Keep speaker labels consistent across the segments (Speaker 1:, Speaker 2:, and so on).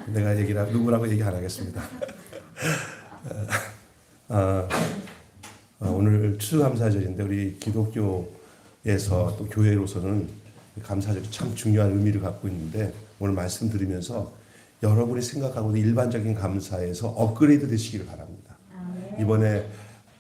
Speaker 1: 내가 누구라고 얘기 안 하겠습니다. 오늘 추수감사절인데 우리 기독교에서 또 교회로서는 감사절이 참 중요한 의미를 갖고 있는데 오늘 말씀드리면서 여러분이 생각하고 있는 일반적인 감사에서 업그레이드 되시기를 바랍니다. 이번에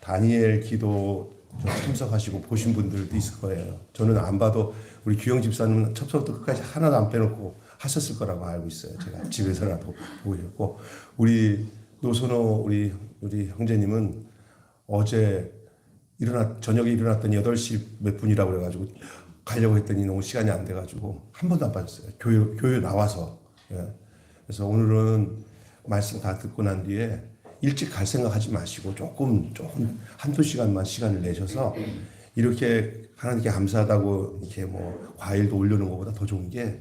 Speaker 1: 다니엘 기도 참석하시고 보신 분들도 있을 거예요. 저는 안 봐도 우리 규영 집사님은 첫부터 끝까지 하나도 안 빼놓고 하셨을 거라고 알고 있어요. 제가 집에서라도 보고 있고 우리 노선호 우리 형제님은 어제 저녁에 일어났더니 8시 몇 분이라고 그래가지고 가려고 했더니 너무 시간이 안 돼가지고 한 번도 안 빠졌어요. 교회 나와서. 예. 그래서 오늘은 말씀 다 듣고 난 뒤에 일찍 갈 생각하지 마시고 조금 한두 시간만 시간을 내셔서 이렇게 하나님께 감사하다고 이렇게 뭐 과일도 올려놓은 것보다 더 좋은 게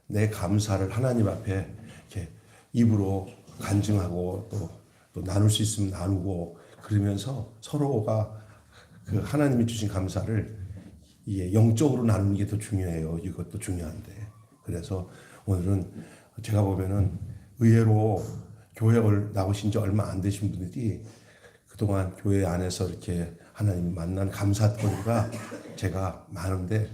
Speaker 1: 내 감사를 하나님 앞에 이렇게 입으로 간증하고 또 나눌 수 있으면 나누고 그러면서 서로가 그 하나님이 주신 감사를 이게 영적으로 나누는 게 더 중요해요. 이것도 중요한데. 그래서 오늘은 제가 보면은 의외로 교회 나오신 지 얼마 안 되신 분들이 그동안 교회 안에서 이렇게 하나님 만난 감사거리가 제가 많은데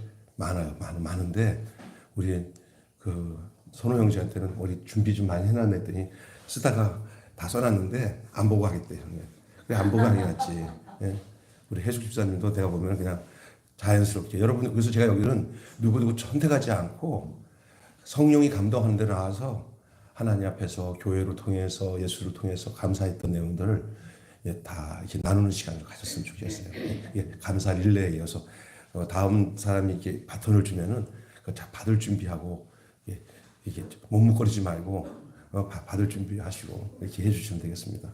Speaker 1: 우리 그 선호 형제한테는 우리 준비 좀 많이 해놨네 했더니 쓰다가 다 써놨는데 안 보고 하겠대요. 그래 안 보고 하는 게 낫지. 예? 우리 해숙 집사님도 내가 보면 그냥 자연스럽게 여러분 그래서 제가 여기는 누구 선택하지 않고 성령이 감동하는 데로 나와서 하나님 앞에서 교회를 통해서 예수를 통해서 감사했던 내용들을 다 이렇게 나누는 시간을 가졌으면 좋겠어요. 감사 릴레이에 이어서 다음 사람이 이렇게 바톤을 주면은 받을 준비하고 이게 묵묵거리지 말고 받을 준비하시고 이렇게 해주시면 되겠습니다.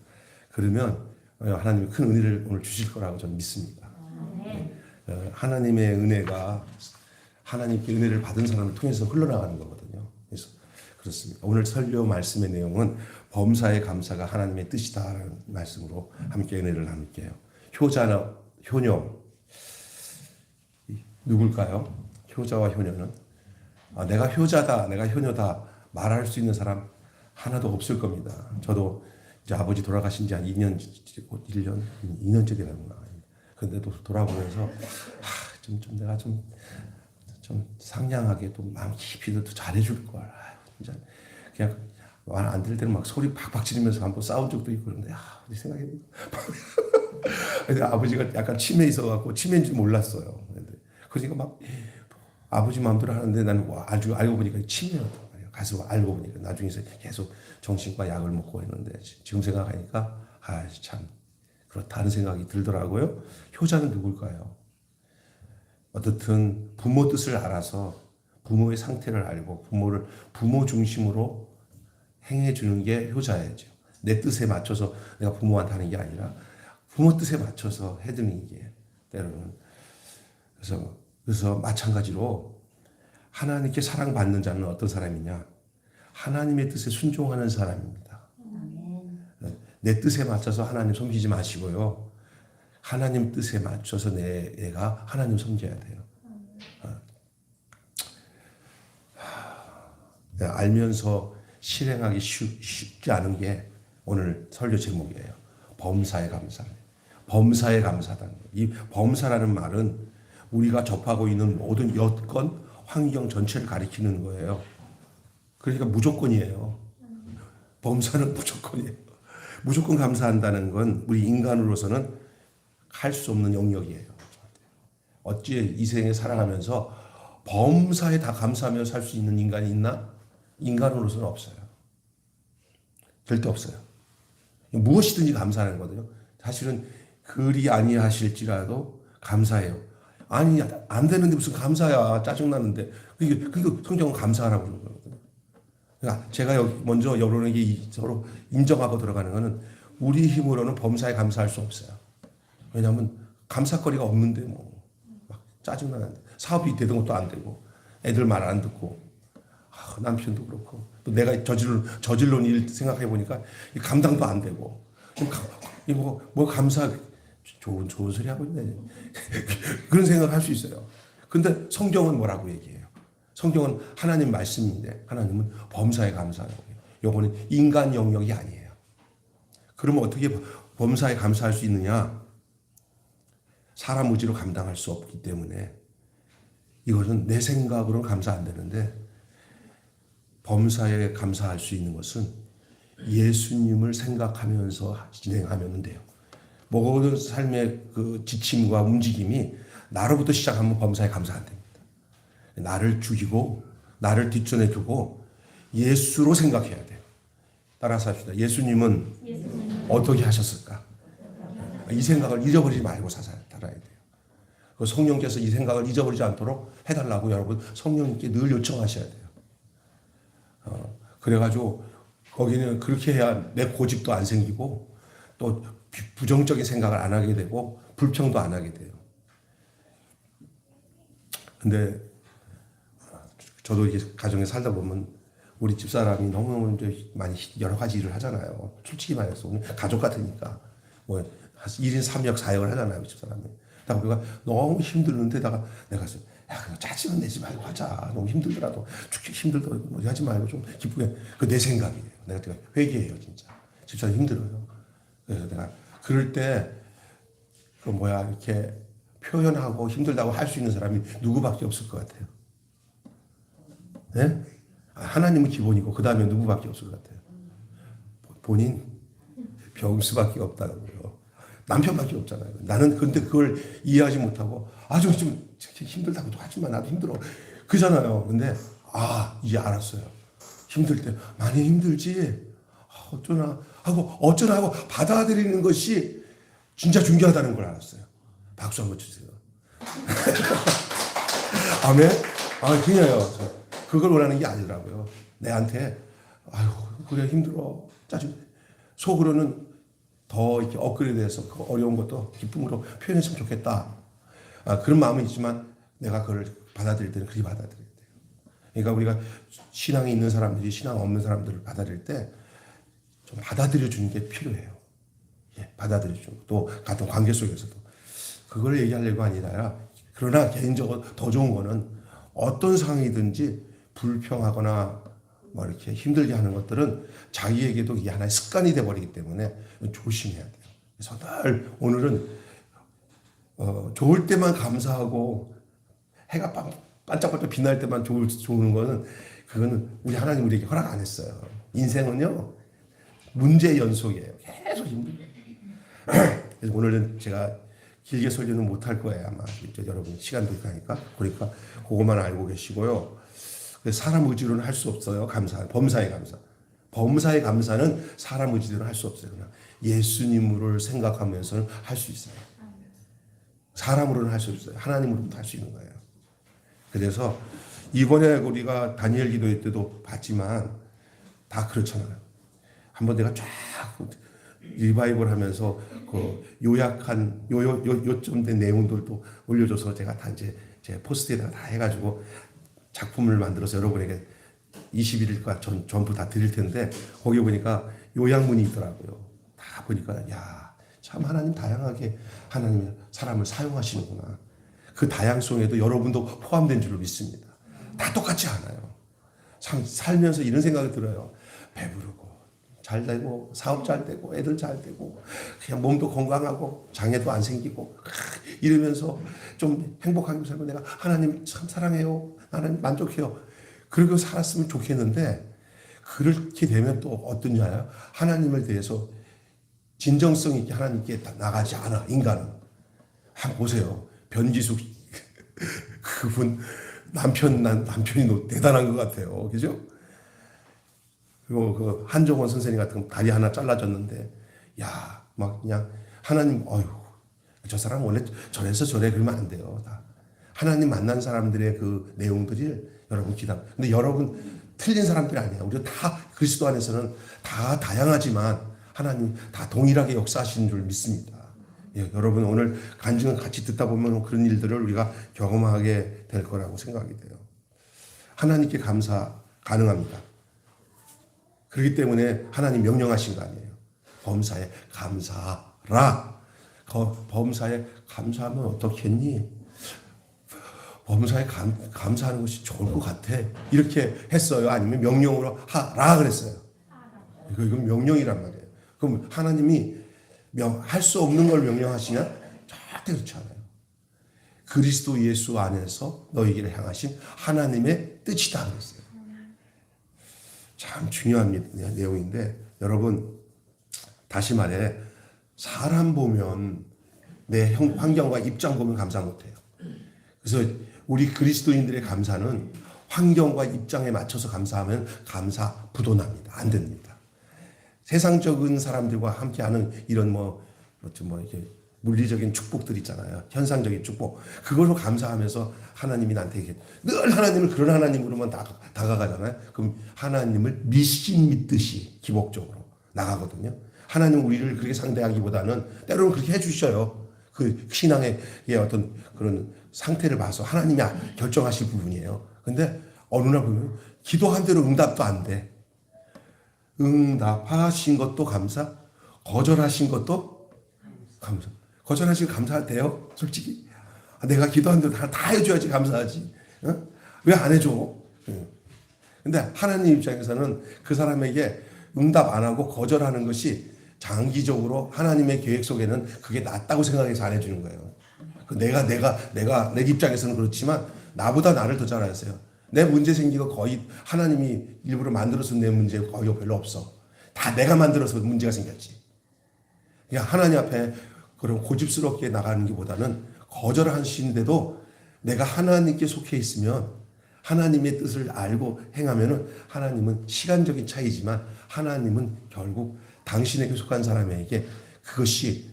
Speaker 1: 그러면 하나님이 큰 은혜를 오늘 주실 거라고 저는 믿습니다. 하나님의 은혜가 하나님께 은혜를 받은 사람을 통해서 흘러나가는 거거든요. 그래서 그렇습니다. 오늘 설교 말씀의 내용은 범사의 감사가 하나님의 뜻이다라는 말씀으로 함께 은혜를 나눌게요. 효자나 효녀 누굴까요? 효자와 효녀는 내가 효자다, 내가 효녀다 말할 수 있는 사람 하나도 없을 겁니다. 저도 이제 아버지 돌아가신 지 한 2년째 되는구나. 근데도 돌아보면서 내가 좀 상냥하게 또 마음 깊이 더 잘해줄 걸. 진짜 그냥 말 안 들을 때는 막 소리 박박 지르면서 한번 싸운 적도 있고 그런데 생각해보니까 근데 아버지가 약간 치매 있어갖고 치매인지 몰랐어요. 그러니까 막 아버지 마음대로 하는데 나는 아주 알고 보니까 치매였단 말이에요. 가서 알고 보니까 나중에서 계속 정신과 약을 먹고 있는데 지금 생각하니까 참 그렇다는 생각이 들더라고요. 효자는 누굴까요? 어떻든 부모 뜻을 알아서 부모의 상태를 알고 부모 중심으로 행해주는 게 효자야죠. 내 뜻에 맞춰서 내가 부모한테 하는 게 아니라 부모 뜻에 맞춰서 해드리는 게 때로는 그래서 마찬가지로 하나님께 사랑받는 자는 어떤 사람이냐? 하나님의 뜻에 순종하는 사람입니다. 내 뜻에 맞춰서 하나님 섬기지 마시고요. 하나님 뜻에 맞춰서 내가 하나님 섬겨야 돼요. 알면서 실행하기 쉽지 않은 게 오늘 설교 제목이에요. 범사에 감사. 범사에 감사다. 이 범사라는 말은 우리가 접하고 있는 모든 여건, 환경 전체를 가리키는 거예요. 그러니까 무조건이에요. 범사는 무조건이에요. 무조건 감사한다는 건 우리 인간으로서는 할 수 없는 영역이에요. 어찌 이 생에 살아가면서 범사에 다 감사하며 살 수 있는 인간이 있나? 인간으로서는 없어요. 절대 없어요. 무엇이든지 감사하는 거거든요. 사실은 그리 아니하실지라도 감사해요. 아니 안 되는데 무슨 감사야. 짜증나는데. 그러니까 성경은 감사하라고 그러는 거거든요. 그러니까 제가 먼저 여러분에게 서로 인정하고 들어가는 거는 우리 힘으로는 범사에 감사할 수 없어요. 왜냐하면 감사거리가 없는데 막 짜증나는데 사업이 되던 것도 안 되고 애들 말 안 듣고 남편도 그렇고 또 내가 저질러온 일 생각해 보니까 감당도 안 되고 뭐 감사 좋은 소리 하고 있네 그런 생각을 할 수 있어요. 근데 성경은 뭐라고 얘기해요? 성경은 하나님 말씀인데 하나님은 범사에 감사하라고 해요. 요거는 인간 영역이 아니에요. 그러면 어떻게 범사에 감사할 수 있느냐? 사람 의지로 감당할 수 없기 때문에 이것은 내 생각으로는 감사 안 되는데 범사에 감사할 수 있는 것은 예수님을 생각하면서 진행하면 돼요. 모든 삶의 그 지침과 움직임이 나로부터 시작하면 범사에 감사 안 됩니다. 나를 죽이고 나를 뒷전에 두고 예수로 생각해야 돼요. 따라서 합시다. 예수님은 어떻게 하셨을까? 이 생각을 잊어버리지 말고 살아야 돼요. 그 성령께서 이 생각을 잊어버리지 않도록 해달라고 여러분 성령님께 늘 요청하셔야 돼요. 그래가지고 거기는 그렇게 해야 내 고집도 안 생기고 또 부정적인 생각을 안 하게 되고 불평도 안 하게 돼요. 근데 저도 이게 가정에 살다 보면 우리 집사람이 너무너무 이제 많이 여러 가지 일을 하잖아요. 솔직히 말해서 가족 같으니까 뭐 1인 3역 4역을 하잖아요. 집사람이. 우리가 너무 힘들는데다가 내가 야, 그거 짜증은 내지 말고 하자. 너무 힘들더라도 죽기 힘들더라도 하지 말고 좀 기쁘게. 그 내 생각이에요. 내가 회개해요, 진짜. 집사람 힘들어요. 그래서 내가 그럴 때 그 이렇게 표현하고 힘들다고 할 수 있는 사람이 누구밖에 없을 것 같아요. 네? 하나님은 기본이고 그 다음에 누구밖에 없을 것 같아요. 본인 병수밖에 없다고요. 남편밖에 없잖아요. 나는 근데 그걸 이해하지 못하고 아주 좀 힘들다고 하지만 나도 힘들어 그잖아요. 근데 이제 알았어요. 힘들 때 많이 힘들지. 어쩌나 하고 받아들이는 것이 진짜 중요하다는 걸 알았어요. 박수 한번 주세요. 아멘. 그냥요. 그걸 원하는 게 아니더라고요. 내한테 그래 힘들어 짜증. 속으로는 더 이렇게 업그레이드해서 그 어려운 것도 기쁨으로 표현했으면 좋겠다. 그런 마음은 있지만 내가 그걸 받아들일 때는 그렇게 받아들여야 돼요. 그러니까 우리가 신앙이 있는 사람들이 신앙 없는 사람들을 받아들일 때 좀 받아들여 주는 게 필요해요. 받아들여 주고 또 같은 관계 속에서도 그걸 얘기하려고 아니라 그러나 개인적으로 더 좋은 거는 어떤 상황이든지 불평하거나 이렇게 힘들게 하는 것들은 자기에게도 이게 하나의 습관이 돼버리기 때문에 조심해야 돼요. 그래서 늘 오늘은 좋을 때만 감사하고 해가 반짝반짝 빛날 때만 좋은 거는 그거는 우리 하나님 우리에게 허락 안 했어요. 인생은요 문제 연속이에요. 계속 힘들어요. 그래서 오늘은 제가 길게 설교는 못할 거예요. 아마 여러분 시간도 있으니까. 그러니까 그것만 알고 계시고요. 사람 의지로는 할 수 없어요. 범사의 감사. 범사의 감사는 사람 의지로는 할 수 없어요. 그냥 예수님을 생각하면서는 할 수 있어요. 사람으로는 할 수 없어요. 하나님으로부터 할 수 있는 거예요. 그래서 이번에 우리가 다니엘 기도회 때도 봤지만 다 그렇잖아요. 한번 내가 쫙 리바이벌 하면서 그 요약한 요점된 내용들도 올려줘서 제가 다 이제 제 포스트에다가 다 해가지고 작품을 만들어서 여러분에게 21일까 전부 다 드릴 텐데 거기 보니까 요약문이 있더라고요. 다 보니까 참 하나님 다양하게 하나님 사람을 사용하시는구나. 그 다양성에도 여러분도 포함된 줄로 믿습니다. 다 똑같지 않아요. 살면서 이런 생각이 들어요. 배부르고 잘 되고 사업 잘 되고 애들 잘 되고 그냥 몸도 건강하고 장애도 안 생기고 이러면서 좀 행복하게 살고 내가 하나님 참 사랑해요. 하나님 만족해요. 그러고 살았으면 좋겠는데 그렇게 되면 또 어떠냐요? 하나님을 대해서 진정성 있게 하나님께 나가지 않아. 인간은. 한번 보세요. 변지숙 그분 남편이 대단한 것 같아요. 그죠? 그리고 그 한종원 선생님 같은 다리 하나 잘라졌는데 막 그냥 하나님 저 사람 원래 저래서 저래 그러면 안 돼요. 다 하나님 만난 사람들의 그 내용들이 여러분 근데 여러분 틀린 사람들이 아니에요. 우리가 다 그리스도 안에서는 다 다양하지만 하나님 다 동일하게 역사하시는 줄 믿습니다. 여러분 오늘 간증을 같이 듣다 보면 그런 일들을 우리가 경험하게 될 거라고 생각이 돼요. 하나님께 감사 가능합니다. 그렇기 때문에 하나님 명령하신 거 아니에요. 범사에 감사하라. 범사에 감사하면 어떻겠니? 범사에 감사하는 것이 좋을 것 같아. 이렇게 했어요. 아니면 명령으로 하라 그랬어요. 이건 명령이란 말이에요. 그럼 하나님이 할 수 없는 걸 명령하시냐? 절대 그렇지 않아요. 그리스도 예수 안에서 너희를 향하신 하나님의 뜻이다 그랬어요. 참 중요한 내용인데 여러분 다시 말해 사람 보면 내 환경과 입장 보면 감사 못해요. 그래서 우리 그리스도인들의 감사는 환경과 입장에 맞춰서 감사하면 감사 부도납니다. 안 됩니다. 세상적인 사람들과 함께하는 이런 이렇게 물리적인 축복들 있잖아요. 현상적인 축복. 그걸로 감사하면서 하나님이 나한테 늘 하나님을 그런 하나님으로만 다가가잖아요. 그럼 하나님을 믿듯이 기복적으로 나가거든요. 하나님 우리를 그렇게 상대하기보다는 때로는 그렇게 해주셔요. 그 신앙의 어떤 그런 상태를 봐서 하나님이 결정하실 부분이에요. 근데 어느 날 보면 기도한 대로 응답도 안 돼. 응답하신 것도 감사, 거절하신 것도 감사. 거절하신 거 감사돼요? 솔직히. 내가 기도한 대로 다 해줘야지 감사하지. 왜 안 해줘? 근데 하나님 입장에서는 그 사람에게 응답 안 하고 거절하는 것이 장기적으로 하나님의 계획 속에는 그게 낫다고 생각해서 안 해주는 거예요. 내 입장에서는 그렇지만 나보다 나를 더 잘 아세요. 내 문제 생기고 거의 하나님이 일부러 만들어서 내 문제 거의 별로 없어. 다 내가 만들어서 문제가 생겼지. 그냥 하나님 앞에 그런 고집스럽게 나가는 것보다는 거절하시는데도 내가 하나님께 속해 있으면 하나님의 뜻을 알고 행하면은 하나님은 시간적인 차이지만 하나님은 결국 당신에게 속한 사람에게 그것이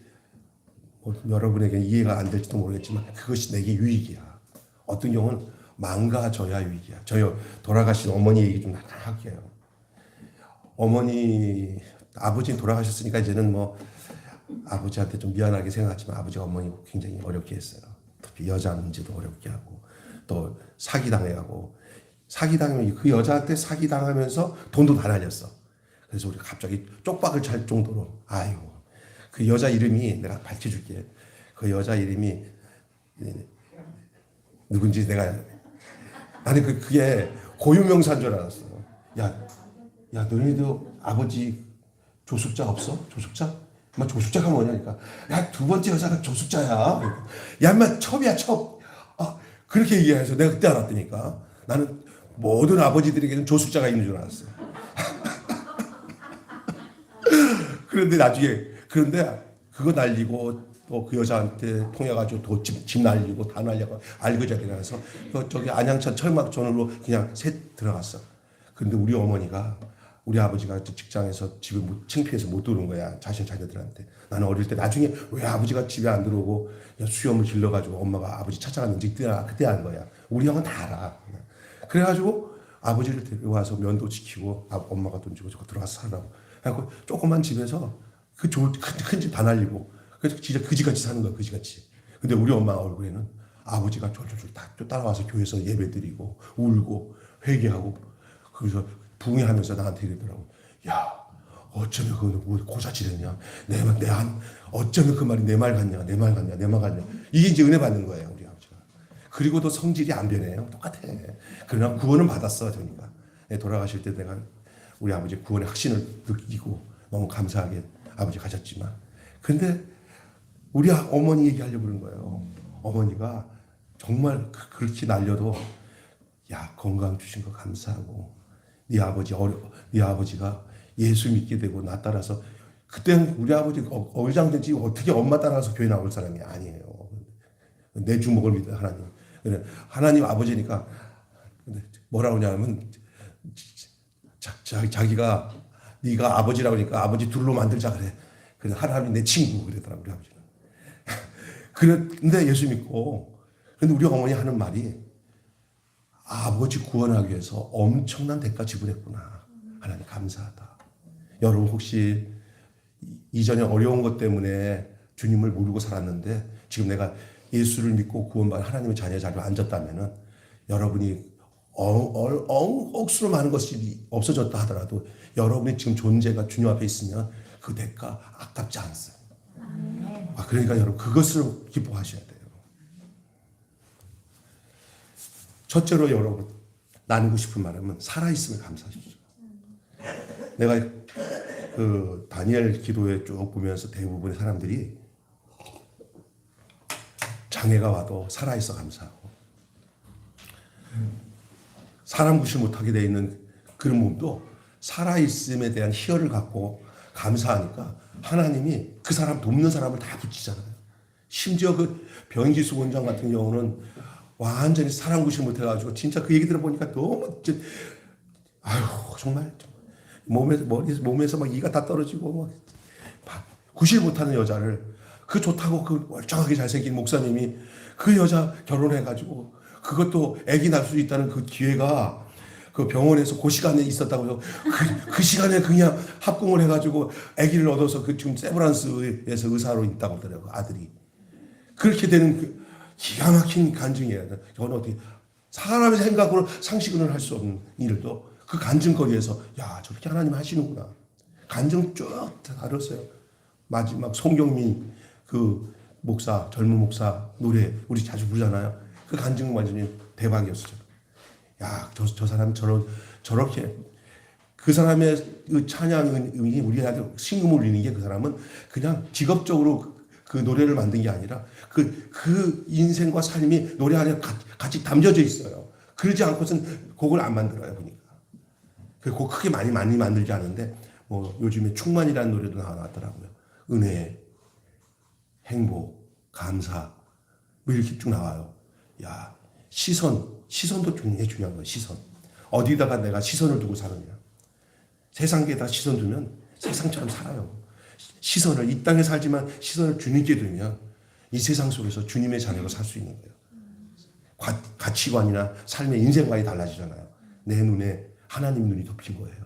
Speaker 1: 여러분에게 이해가 안 될지도 모르겠지만 그것이 내게 유익이야. 어떤 경우는 망가져야 유익이야. 저희 돌아가신 어머니 얘기 좀 할게요. 아버지 돌아가셨으니까 이제는 아버지한테 좀 미안하게 생각하지만 아버지가 어머니 굉장히 어렵게 했어요. 특히 여자 문제도 어렵게 하고 또 사기당해가고 사기당하면 그 여자한테 사기당하면서 돈도 다 날렸어. 그래서 우리 갑자기 쪽박을 찰 정도로 그 여자 이름이 내가 밝혀줄게. 그 여자 이름이 누군지 나는 그게 고유명사인 줄 알았어. 야 너희도 아버지 조숙자 없어? 조숙자? 조숙자가 뭐냐니까. 두 번째 여자가 조숙자야. 야, 인마 첩이야, 첩. 그렇게 얘기해서 내가 그때 알았다니까. 나는 모든 아버지들에게는 조숙자가 있는 줄 알았어. 그런데 그거 날리고 또 그 여자한테 통해가지고 집 날리고 다 날려고 알그저기 나서 저기 안양천 철막촌으로 그냥 셋 들어갔어. 그런데 우리 아버지가 직장에서 집에 창피해서 못 들어온 거야. 자녀들한테. 나는 어릴 때 나중에 왜 아버지가 집에 안 들어오고 수염을 길러가지고 엄마가 아버지 찾아갔는지 그때 안 거야. 우리 형은 다 알아. 그래가지고 아버지를 데려와서 면도 지키고 엄마가 돈 주고 들어가서 살라고. 그래갖고 조그만 집에서 큰 집 다 날리고 그래서 진짜 그지같이 사는 거야. 그지같이. 근데 우리 엄마 얼굴에는 아버지가 졸졸졸 다 따라와서 교회에서 예배드리고 울고 회개하고 그래서 붕해하면서 나한테 이러더라고. 야, 어쩌면 그거 고사치랬냐? 어쩌면 그 말이 내 말 같냐? 이게 이제 은혜 받는 거예요, 우리 아버지가. 그리고도 성질이 안 변해요. 똑같아. 그러나 구원은 받았어, 그러니까. 돌아가실 때 내가 우리 아버지 구원의 확신을 느끼고 너무 감사하게 아버지 가셨지만. 근데 우리 어머니 얘기하려고 그런 거예요. 어머니가 정말 그렇게 날려도 건강 주신 거 감사하고 네 아버지가 예수 믿게 되고 나 따라서 그때는 우리 아버지 어장된지 어떻게 엄마 따라서 교회 나올 사람이 아니에요. 내 주먹을 믿어 하나님. 하나님 아버지니까 뭐라고 하냐면 자기가 네가 아버지라고 하니까 아버지 둘로 만들자 그래. 그래서 하나님 내 친구 그러더라고 우리 아버지는. 근데 예수 믿고 근데 우리 어머니 하는 말이 아버지 구원하기 위해서 엄청난 대가 지불했구나. 하나님 감사하다. 여러분 혹시 이전에 어려운 것 때문에 주님을 모르고 살았는데 지금 내가 예수를 믿고 구원받은 하나님의 자녀 자리에 앉았다면은 여러분이 억수로 많은 것이 없어졌다 하더라도 여러분이 지금 존재가 주님 앞에 있으면 그 대가 아깝지 않습니다. 그러니까 여러분 그것을 기뻐하셔야 돼요. 첫째로 여러분 나누고 싶은 말은 살아있음에 감사하십시오. 내가 그 다니엘 기도에 쭉 보면서 대부분의 사람들이 장애가 와도 살아있어 감사하고, 사람 구실 못하게 돼 있는 그런 몸도 살아있음에 대한 희열을 갖고 감사하니까 하나님이 그 사람 돕는 사람을 다 붙이잖아요. 심지어 그 변기수 원장 같은 경우는 완전히 사람 구실 못해가지고 진짜 그 얘기 들어보니까 너무 아유 정말 몸에서 막 이가 다 떨어지고 막 구실 못하는 여자를, 그 좋다고 그 멀쩡하게 잘생긴 목사님이 그 여자 결혼해가지고 그것도 아기 낳을 수 있다는 그 기회가 그 병원에서 그 시간에 있었다고 해서 그 시간에 그냥 합궁을 해가지고 아기를 얻어서 그 지금 세브란스에서 의사로 있다고 하더라고요. 아들이. 그렇게 되는 그 기가 막힌 간증이에요. 저는 어떻게 사람의 생각으로 상식을 할 수 없는 일도 그 간증거리에서 야 저렇게 하나님 하시는구나. 간증 쭉 다뤘어요. 마지막 송경민 그 목사, 젊은 목사 노래 우리 자주 부르잖아요. 그 간증 완전히 대박이었어요. 야, 저 사람이 저렇게 그 사람의 그 찬양이 우리한테 신금을 울리는 게, 그 사람은 그냥 직업적으로 그 노래를 만든 게 아니라 그 인생과 삶이 노래 안에 같이 담겨져 있어요. 그러지 않고선 곡을 안 만들어요, 보니까. 그 곡 크게 많이 만들지 않은데, 뭐 요즘에 충만이라는 노래도 나왔더라고요. 은혜, 행복, 감사, 뭐 이렇게 쭉 나와요. 야, 시선도 굉장히 중요한 거예요. 시선. 어디다가 내가 시선을 두고 사느냐. 세상에다 시선 두면 세상처럼 살아요. 시선을, 이 땅에 살지만 시선을 주님께 두면 이 세상 속에서 주님의 자녀로 살 수 있는 거예요. 가치관이나 삶의 인생관이 달라지잖아요. 내 눈에 하나님 눈이 덮인 거예요.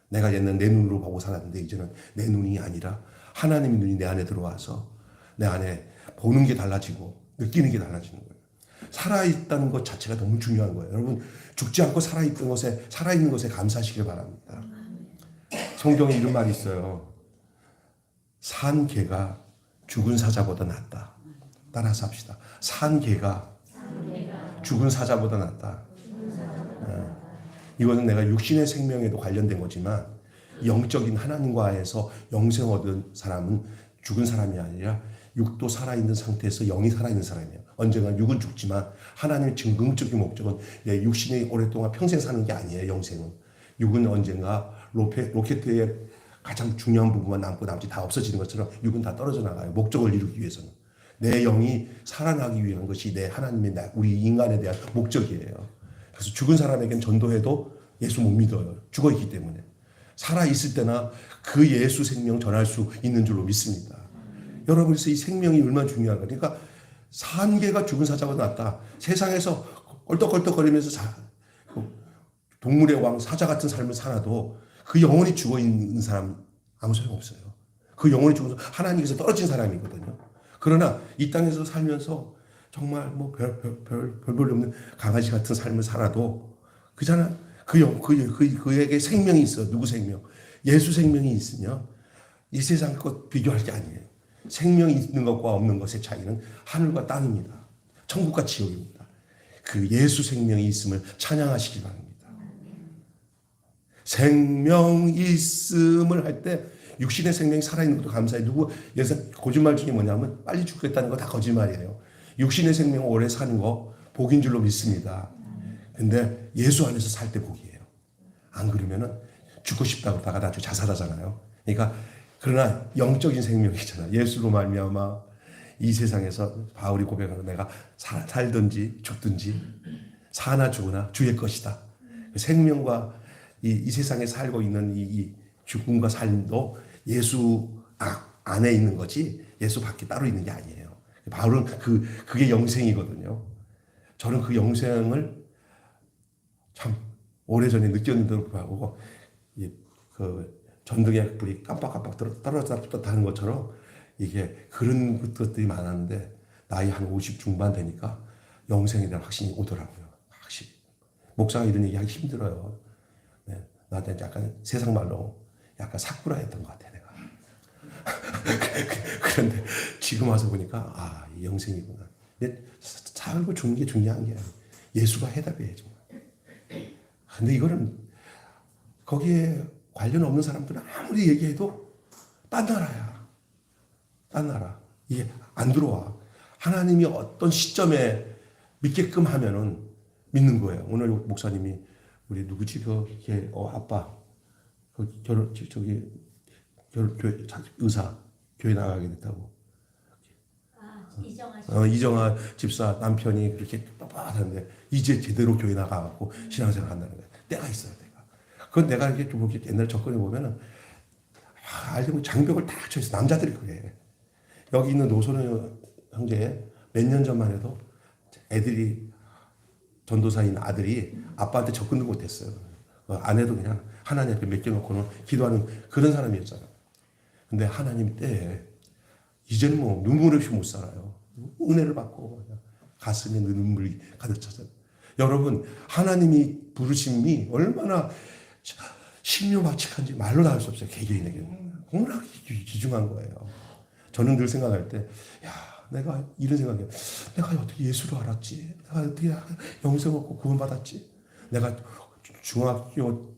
Speaker 1: 내가 옛날 내 눈으로 보고 살았는데 이제는 내 눈이 아니라 하나님의 눈이 내 안에 들어와서 내 안에 보는 게 달라지고 느끼는 게 달라지는 거예요. 살아있다는 것 자체가 너무 중요한 거예요. 여러분, 죽지 않고 살아있는 것에 감사하시길 바랍니다. 성경에 이런 말이 있어요. 산 개가 죽은 사자보다 낫다. 따라서 합시다. 산 개가 죽은 사자보다 낫다. 이거는 내가 육신의 생명에도 관련된 거지만, 영적인 하나님과에서 영생 얻은 사람은 죽은 사람이 아니라 육도 살아있는 상태에서 영이 살아있는 사람이에요. 언젠가 육은 죽지만 하나님의 증거적인 목적은 내 육신이 오랫동안 평생 사는 게 아니에요. 영생은. 육은 언젠가 로켓의 가장 중요한 부분만 남고 나머지 다 없어지는 것처럼 육은 다 떨어져 나가요. 목적을 이루기 위해서는. 내 영이 살아나기 위한 것이 내 하나님의 우리 인간에 대한 목적이에요. 그래서 죽은 사람에겐 전도해도 예수 못 믿어요. 죽어 있기 때문에. 살아 있을 때나 그 예수 생명 전할 수 있는 줄로 믿습니다. 여러분, 그래서 이 생명이 얼마나 중요한 거예요. 그러니까 산 개가 죽은 사자보다 낫다. 세상에서 껄떡껄떡거리면서 동물의 왕 사자 같은 삶을 살아도 그 영혼이 죽어 있는 사람 아무 소용 없어요. 그 영혼이 죽어서 하나님께서 떨어진 사람이거든요. 그러나 이 땅에서 살면서 정말 뭐 별볼이 없는 강아지 같은 삶을 살아도 그잖아. 그에게 생명이 있어. 누구 생명? 예수 생명이 있으면 이 세상 것 비교할 게 아니에요. 생명이 있는 것과 없는 것의 차이는 하늘과 땅입니다. 천국과 지옥입니다. 그 예수 생명이 있음을 찬양하시기 바랍니다. 생명 있음을 할 때 육신의 생명이 살아있는 것도 감사해. 예수 거짓말 중에 뭐냐면 빨리 죽겠다는 거 다 거짓말이에요. 육신의 생명 오래 사는 거 복인 줄로 믿습니다. 근데 예수 안에서 살 때 복이에요. 안 그러면은 죽고 싶다고 그러다가 나중에 자살하잖아요. 그러니까 그러나 영적인 생명이 있잖아요. 예수로 말미암아 이 세상에서 바울이 고백하는 내가 살든지 죽든지 사나 죽으나 주의 것이다. 생명과 이 세상에 살고 있는 이 죽음과 삶도 예수 안에 있는 거지 예수 밖에 따로 있는 게 아니에요. 바울은 그게 영생이거든요. 저는 그 영생을 참 오래전에 느꼈는데도 불구하고 그 전등의 불이 깜빡깜빡 떨어졌다는 것처럼 이게 그런 것들이 많았는데 나이 한 50 중반 되니까 영생에 대한 확신이 오더라고요. 확실히. 목사가 이런 얘기 하기 힘들어요. 네, 나한테 약간 세상 말로 약간 사쿠라였던 것 같아, 내가. 그런데 지금 와서 보니까 이 영생이구나. 살고 죽는 게 중요한 게 예수가 해답이에요, 정말. 근데 이거는 거기에 관련 없는 사람들은 아무리 얘기해도 딴 나라야. 딴 나라. 이게 안 들어와. 하나님이 어떤 시점에 믿게끔 하면은 믿는 거예요. 오늘 목사님이 우리 누구지? 아빠. 교회 의사 교회 나가게 됐다고. 이정아 집사 남편이 그렇게 빡빡하는데 이제 제대로 교회 나가고 신앙생활 한다는 거야. 때가 있어요, 때가. 그건 내가 이렇게 좀 옛날 접근해 보면은 알고 장벽을 다 쳐있어. 남자들이 그래. 여기 있는 노소는 형제 몇 년 전만 해도 애들이 전도사인 아들이 아빠한테 접근도 못했어요. 아내도 그냥 하나님 앞에 맡겨놓고는 기도하는 그런 사람이었잖아. 근데 하나님 때에 이제는 뭐 눈물 없이 못 살아요. 은혜를 받고 가슴에 눈물이 가득 차서. 여러분 하나님이 부르심이 얼마나 신묘박측한지 말로 다 할 수 없어요. 개개인에게는. 너무나 귀중한 거예요. 저는 늘 생각할 때 내가 이런 생각이에요. 내가 어떻게 예수를 알았지? 내가 어떻게 영생 얻고 구원받았지? 내가 중학교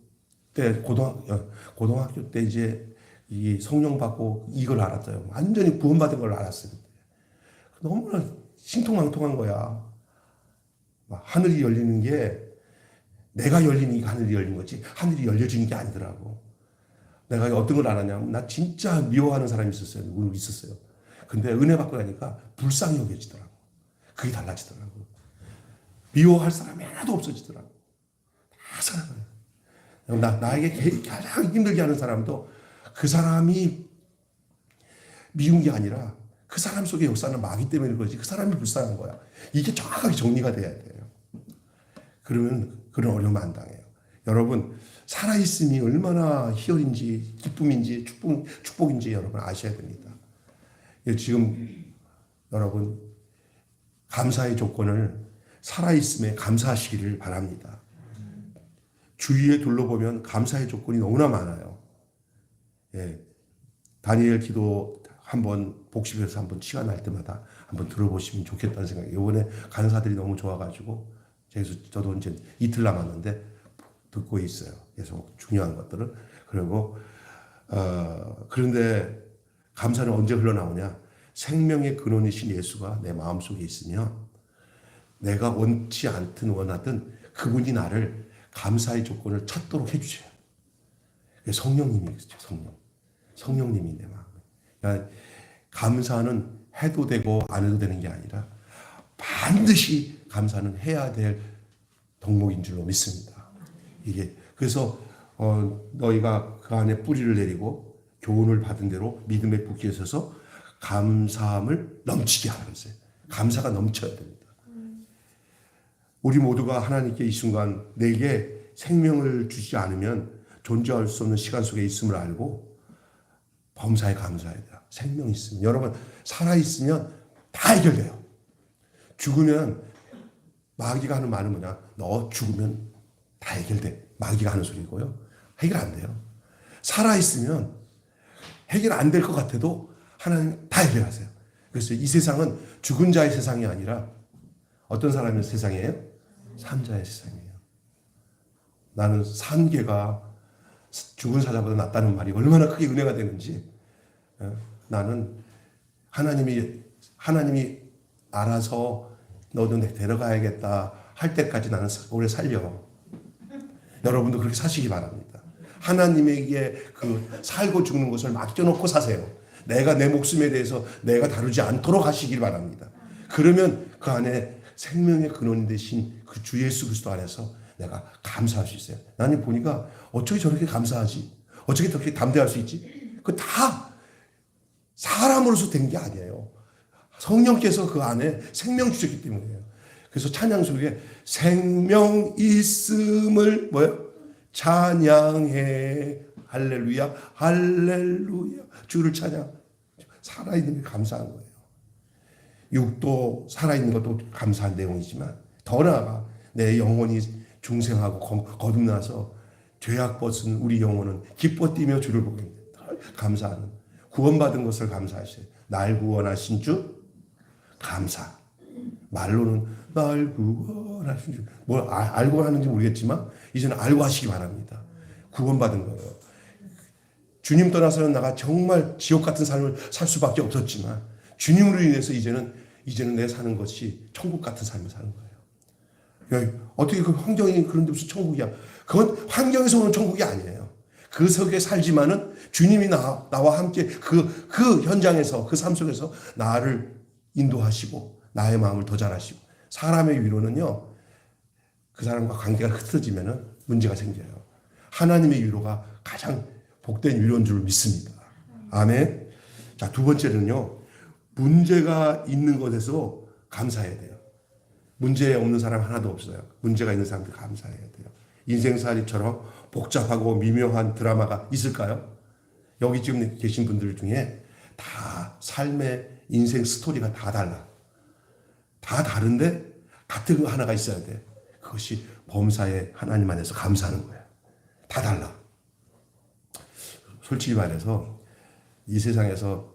Speaker 1: 때 고등학교 때 이제 이 성령 받고 이걸 알았어요. 완전히 구원받은 걸 알았어요. 너무나 신통망통한 거야. 하늘이 열리는 게 내가 열리니까 하늘이 열린 거지 하늘이 열려지는 게 아니더라고. 내가 어떤 걸 알았냐면 나 진짜 미워하는 사람이 있었어요. 누구 있었어요. 근데 은혜 받고 나니까 불쌍히 여겨지더라고. 그게 달라지더라고. 미워할 사람이 하나도 없어지더라고. 다 사랑해요. 나에게 가장 힘들게 하는 사람도 그 사람이 미운 게 아니라 그 사람 속에 역사는 마귀 때문에 그러지 그 사람이 불쌍한 거야. 이게 정확하게 정리가 돼야 돼요. 그러면 그런 어려움 안 당해요. 여러분 살아있음이 얼마나 희열인지 기쁨인지 축복인지 여러분 아셔야 됩니다. 지금 여러분 감사의 조건을 살아있음에 감사하시기를 바랍니다. 주위에 둘러보면 감사의 조건이 너무나 많아요. 다니엘 기도 한번 복습해서 한번 시간 날 때마다 한번 들어보시면 좋겠다는 생각이에요. 이번에 간사들이 너무 좋아가지고 그래서 저도 이제 이틀 남았는데 듣고 있어요. 계속 중요한 것들을. 그리고 그런데 감사는 언제 흘러나오냐? 생명의 근원이신 예수가 내 마음속에 있으면 내가 원치 않든 원하든 그분이 나를 감사의 조건을 찾도록 해주셔요. 성령님이죠. 성령님이 내 마음에. 그러니까 감사는 해도 되고 안 해도 되는 게 아니라 반드시 감사는 해야 될 덕목인 줄로 믿습니다. 이게 그래서 너희가 그 안에 뿌리를 내리고 교훈을 받은 대로 믿음의 부귀에 서서 감사함을 넘치게 하라 그랬어요. 감사가 넘쳐야 됩니다. 우리 모두가 하나님께 이 순간 내게 생명을 주지 않으면 존재할 수 없는 시간 속에 있음을 알고 범사에 감사해야 돼요. 생명이 있으면. 여러분 살아있으면 다 해결돼요. 죽으면 마귀가 하는 말은 뭐냐? 너 죽으면 다 해결돼. 마귀가 하는 소리고요. 해결 안 돼요. 살아있으면 해결 안 될 것 같아도 하나님 다 해결하세요. 그래서 이 세상은 죽은 자의 세상이 아니라 어떤 사람의 세상이에요? 산 자의 세상이에요. 나는 산 개가 죽은 사자보다 낫다는 말이 얼마나 크게 은혜가 되는지 나는 하나님이 알아서 너도 데려가야겠다 할 때까지 나는 오래 살려. 여러분도 그렇게 사시기 바랍니다. 하나님에게 그 살고 죽는 것을 맡겨놓고 사세요. 내가 내 목숨에 대해서 내가 다루지 않도록 하시길 바랍니다. 그러면 그 안에 생명의 근원 되신 그 주 예수 그리스도 안에서 내가 감사할 수 있어요. 나는 보니까 어떻게 저렇게 감사하지? 어떻게 저렇게 담대할 수 있지? 그 다 사람으로서 된 게 아니에요. 성령께서 그 안에 생명 주셨기 때문이에요. 그래서 찬양 속에 생명 있음을 찬양해. 할렐루야, 할렐루야. 주를 찬양. 살아있는 게 감사한 거예요. 육도 살아있는 것도 감사한 내용이지만 더 나아가 내 영혼이 중생하고 거듭나서 죄악 벗은 우리 영혼은 기뻐 뛰며 주를 보게 됩니다. 감사하는 구원받은 것을 감사하셔요. 날 구원하신 주 감사. 말로는 날 구원하신 주 알고 하는지 모르겠지만 이제는 알고 하시기 바랍니다. 구원받은 거예요. 주님 떠나서는 나가 정말 지옥 같은 삶을 살 수밖에 없었지만 주님으로 인해서 이제는 내 사는 것이 천국 같은 삶을 사는 거예요. 야, 어떻게 그 환경이 그런데 무슨 천국이야? 그건 환경에서 오는 천국이 아니에요. 그 속에 살지만은 주님이 나와 함께 그 현장에서 그 삶 속에서 나를 인도하시고 나의 마음을 더 잘하시고 사람의 위로는요. 그 사람과 관계가 흐트러지면은 문제가 생겨요. 하나님의 위로가 가장 복된 위로인 줄 믿습니다. 아멘. 자, 두 번째는요. 문제가 있는 것에서 감사해야 돼요. 문제 없는 사람 하나도 없어요. 문제가 있는 사람들 감사해야 돼요. 인생살이처럼 복잡하고 미묘한 드라마가 있을까요? 여기 지금 계신 분들 중에 다 삶의 인생 스토리가 다 달라. 다 다른데 같은 거 하나가 있어야 돼. 그것이 범사에 하나님 안에서 감사하는 거야. 다 달라. 솔직히 말해서 이 세상에서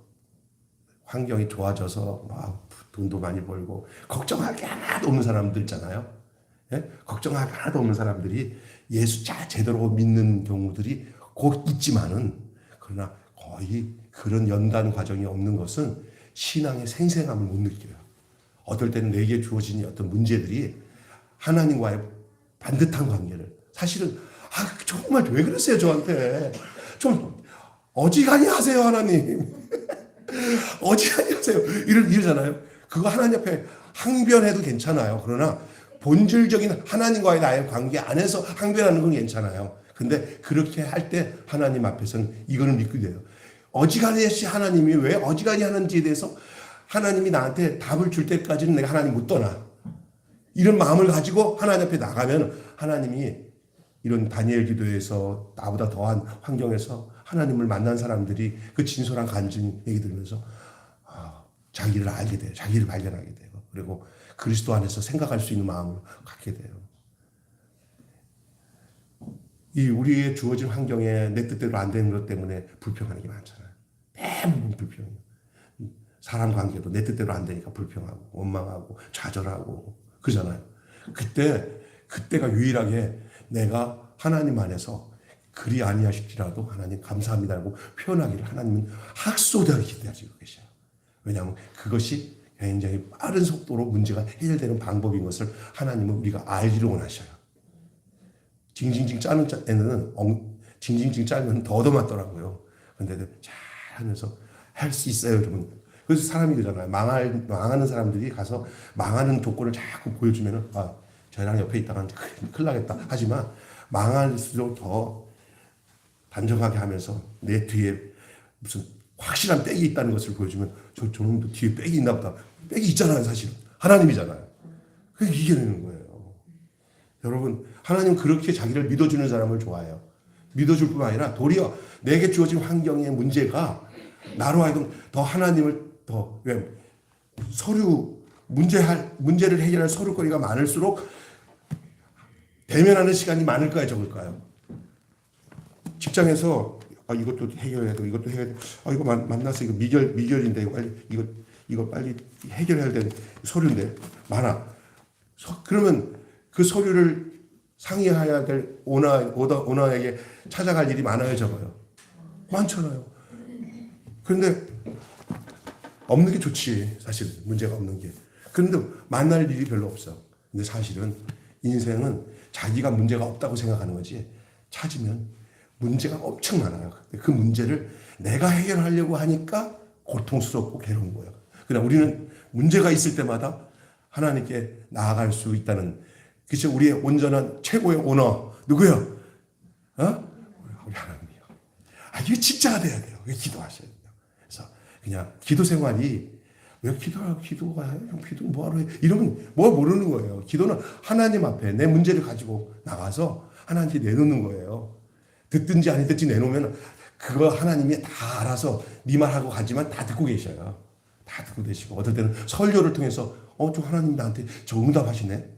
Speaker 1: 환경이 좋아져서 막 돈도 많이 벌고 걱정할 게 하나도 없는 사람들 있잖아요. 예? 걱정할 게 하나도 없는 사람들이 예수 제대로 믿는 경우들이 곧 있지만은 그러나 거의 그런 연단 과정이 없는 것은 신앙의 생생함을 못 느껴요. 어떨 때는 내게 주어진 어떤 문제들이 하나님과의 반듯한 관계를 사실은 정말 왜 그러세요 저한테 좀 어지간히 하세요 하나님 어지간히 하세요 이러잖아요. 그거 하나님 앞에 항변해도 괜찮아요. 그러나 본질적인 하나님과의 나의 관계 안에서 항변하는 건 괜찮아요. 근데 그렇게 할 때 하나님 앞에서는 이거는 믿게 돼요. 어지간히 하나님이 왜 어지간히 하는지에 대해서 하나님이 나한테 답을 줄 때까지는 내가 하나님 못 떠나. 이런 마음을 가지고 하나님 앞에 나가면 하나님이 이런 다니엘 기도에서 나보다 더한 환경에서 하나님을 만난 사람들이 그 진솔한 간증 얘기 들으면서 자기를 알게 돼요. 자기를 발견하게 돼요. 그리고 그리스도 안에서 생각할 수 있는 마음을 갖게 돼요. 이 우리의 주어진 환경에 내 뜻대로 안 되는 것 때문에 불평하는 게 많잖아요. 대부분 불평해요. 사람 관계도 내 뜻대로 안 되니까 불평하고 원망하고 좌절하고 그러잖아요. 그때가 유일하게 내가 하나님 안에서 그리 아니하실지라도 하나님 감사합니다라고 표현하기를 하나님은 학소대하게 기대하시고 계셔요. 왜냐하면 그것이 굉장히 빠른 속도로 문제가 해결되는 방법인 것을 하나님은 우리가 알기를 원하셔요. 징징징 짜는 애는 징징징 짜면 더 얻어맞더라고요. 그런데 잘 하면서 할 수 있어요. 그러면 그래서 사람이 그러잖아요. 망하는 사람들이 가서 망하는 조건을 자꾸 보여주면은 저랑 옆에 있다가 큰일 나겠다. 하지만 망할수록 더 단정하게 하면서 내 뒤에 무슨 확실한 백이 있다는 것을 보여주면 저놈도 뒤에 백이 있나 보다. 백이 있잖아요. 사실 하나님이잖아요. 그게 이겨내는 거예요. 여러분 하나님 그렇게 자기를 믿어주는 사람을 좋아해요. 믿어줄 뿐만 아니라 도리어 내게 주어진 환경의 문제가 나로 하여금 더 하나님을 문제를 해결할 서류거리가 많을수록 대면하는 시간이 많을까요, 적을까요? 직장에서 이것도 해결해야 되고 이것도 해야 돼. 이거 만나서 이거 미결인데 이거 빨리 해결해야 되는 서류인데 많아. 그러면 그 서류를 상의해야 될 오너에게 찾아갈 일이 많아요, 적어요? 많잖아요. 그런데 없는 게 좋지, 사실 문제가 없는 게. 그런데 만날 일이 별로 없어. 근데 사실은 인생은 자기가 문제가 없다고 생각하는 거지 찾으면 문제가 엄청 많아요. 그 문제를 내가 해결하려고 하니까 고통스럽고 괴로운 거예요. 그러나 우리는 문제가 있을 때마다 하나님께 나아갈 수 있다는 그래서 우리의 온전한 최고의 오너 누구요? 우리 하나님이요. 이게 진짜가 돼야 돼요. 왜 기도하셔야 돼요. 그래서 그냥 기도 생활이 왜 기도가 뭐하러 해? 이러면 뭐 모르는 거예요. 기도는 하나님 앞에 내 문제를 가지고 나가서 하나님께 내놓는 거예요. 듣든지 안 듣든지 내놓으면 그거 하나님이 다 알아서 네 말하고 가지만 다 듣고 계셔요. 다 듣고 계시고 어떨 때는 설교를 통해서 좀 하나님 나한테 저 응답하시네.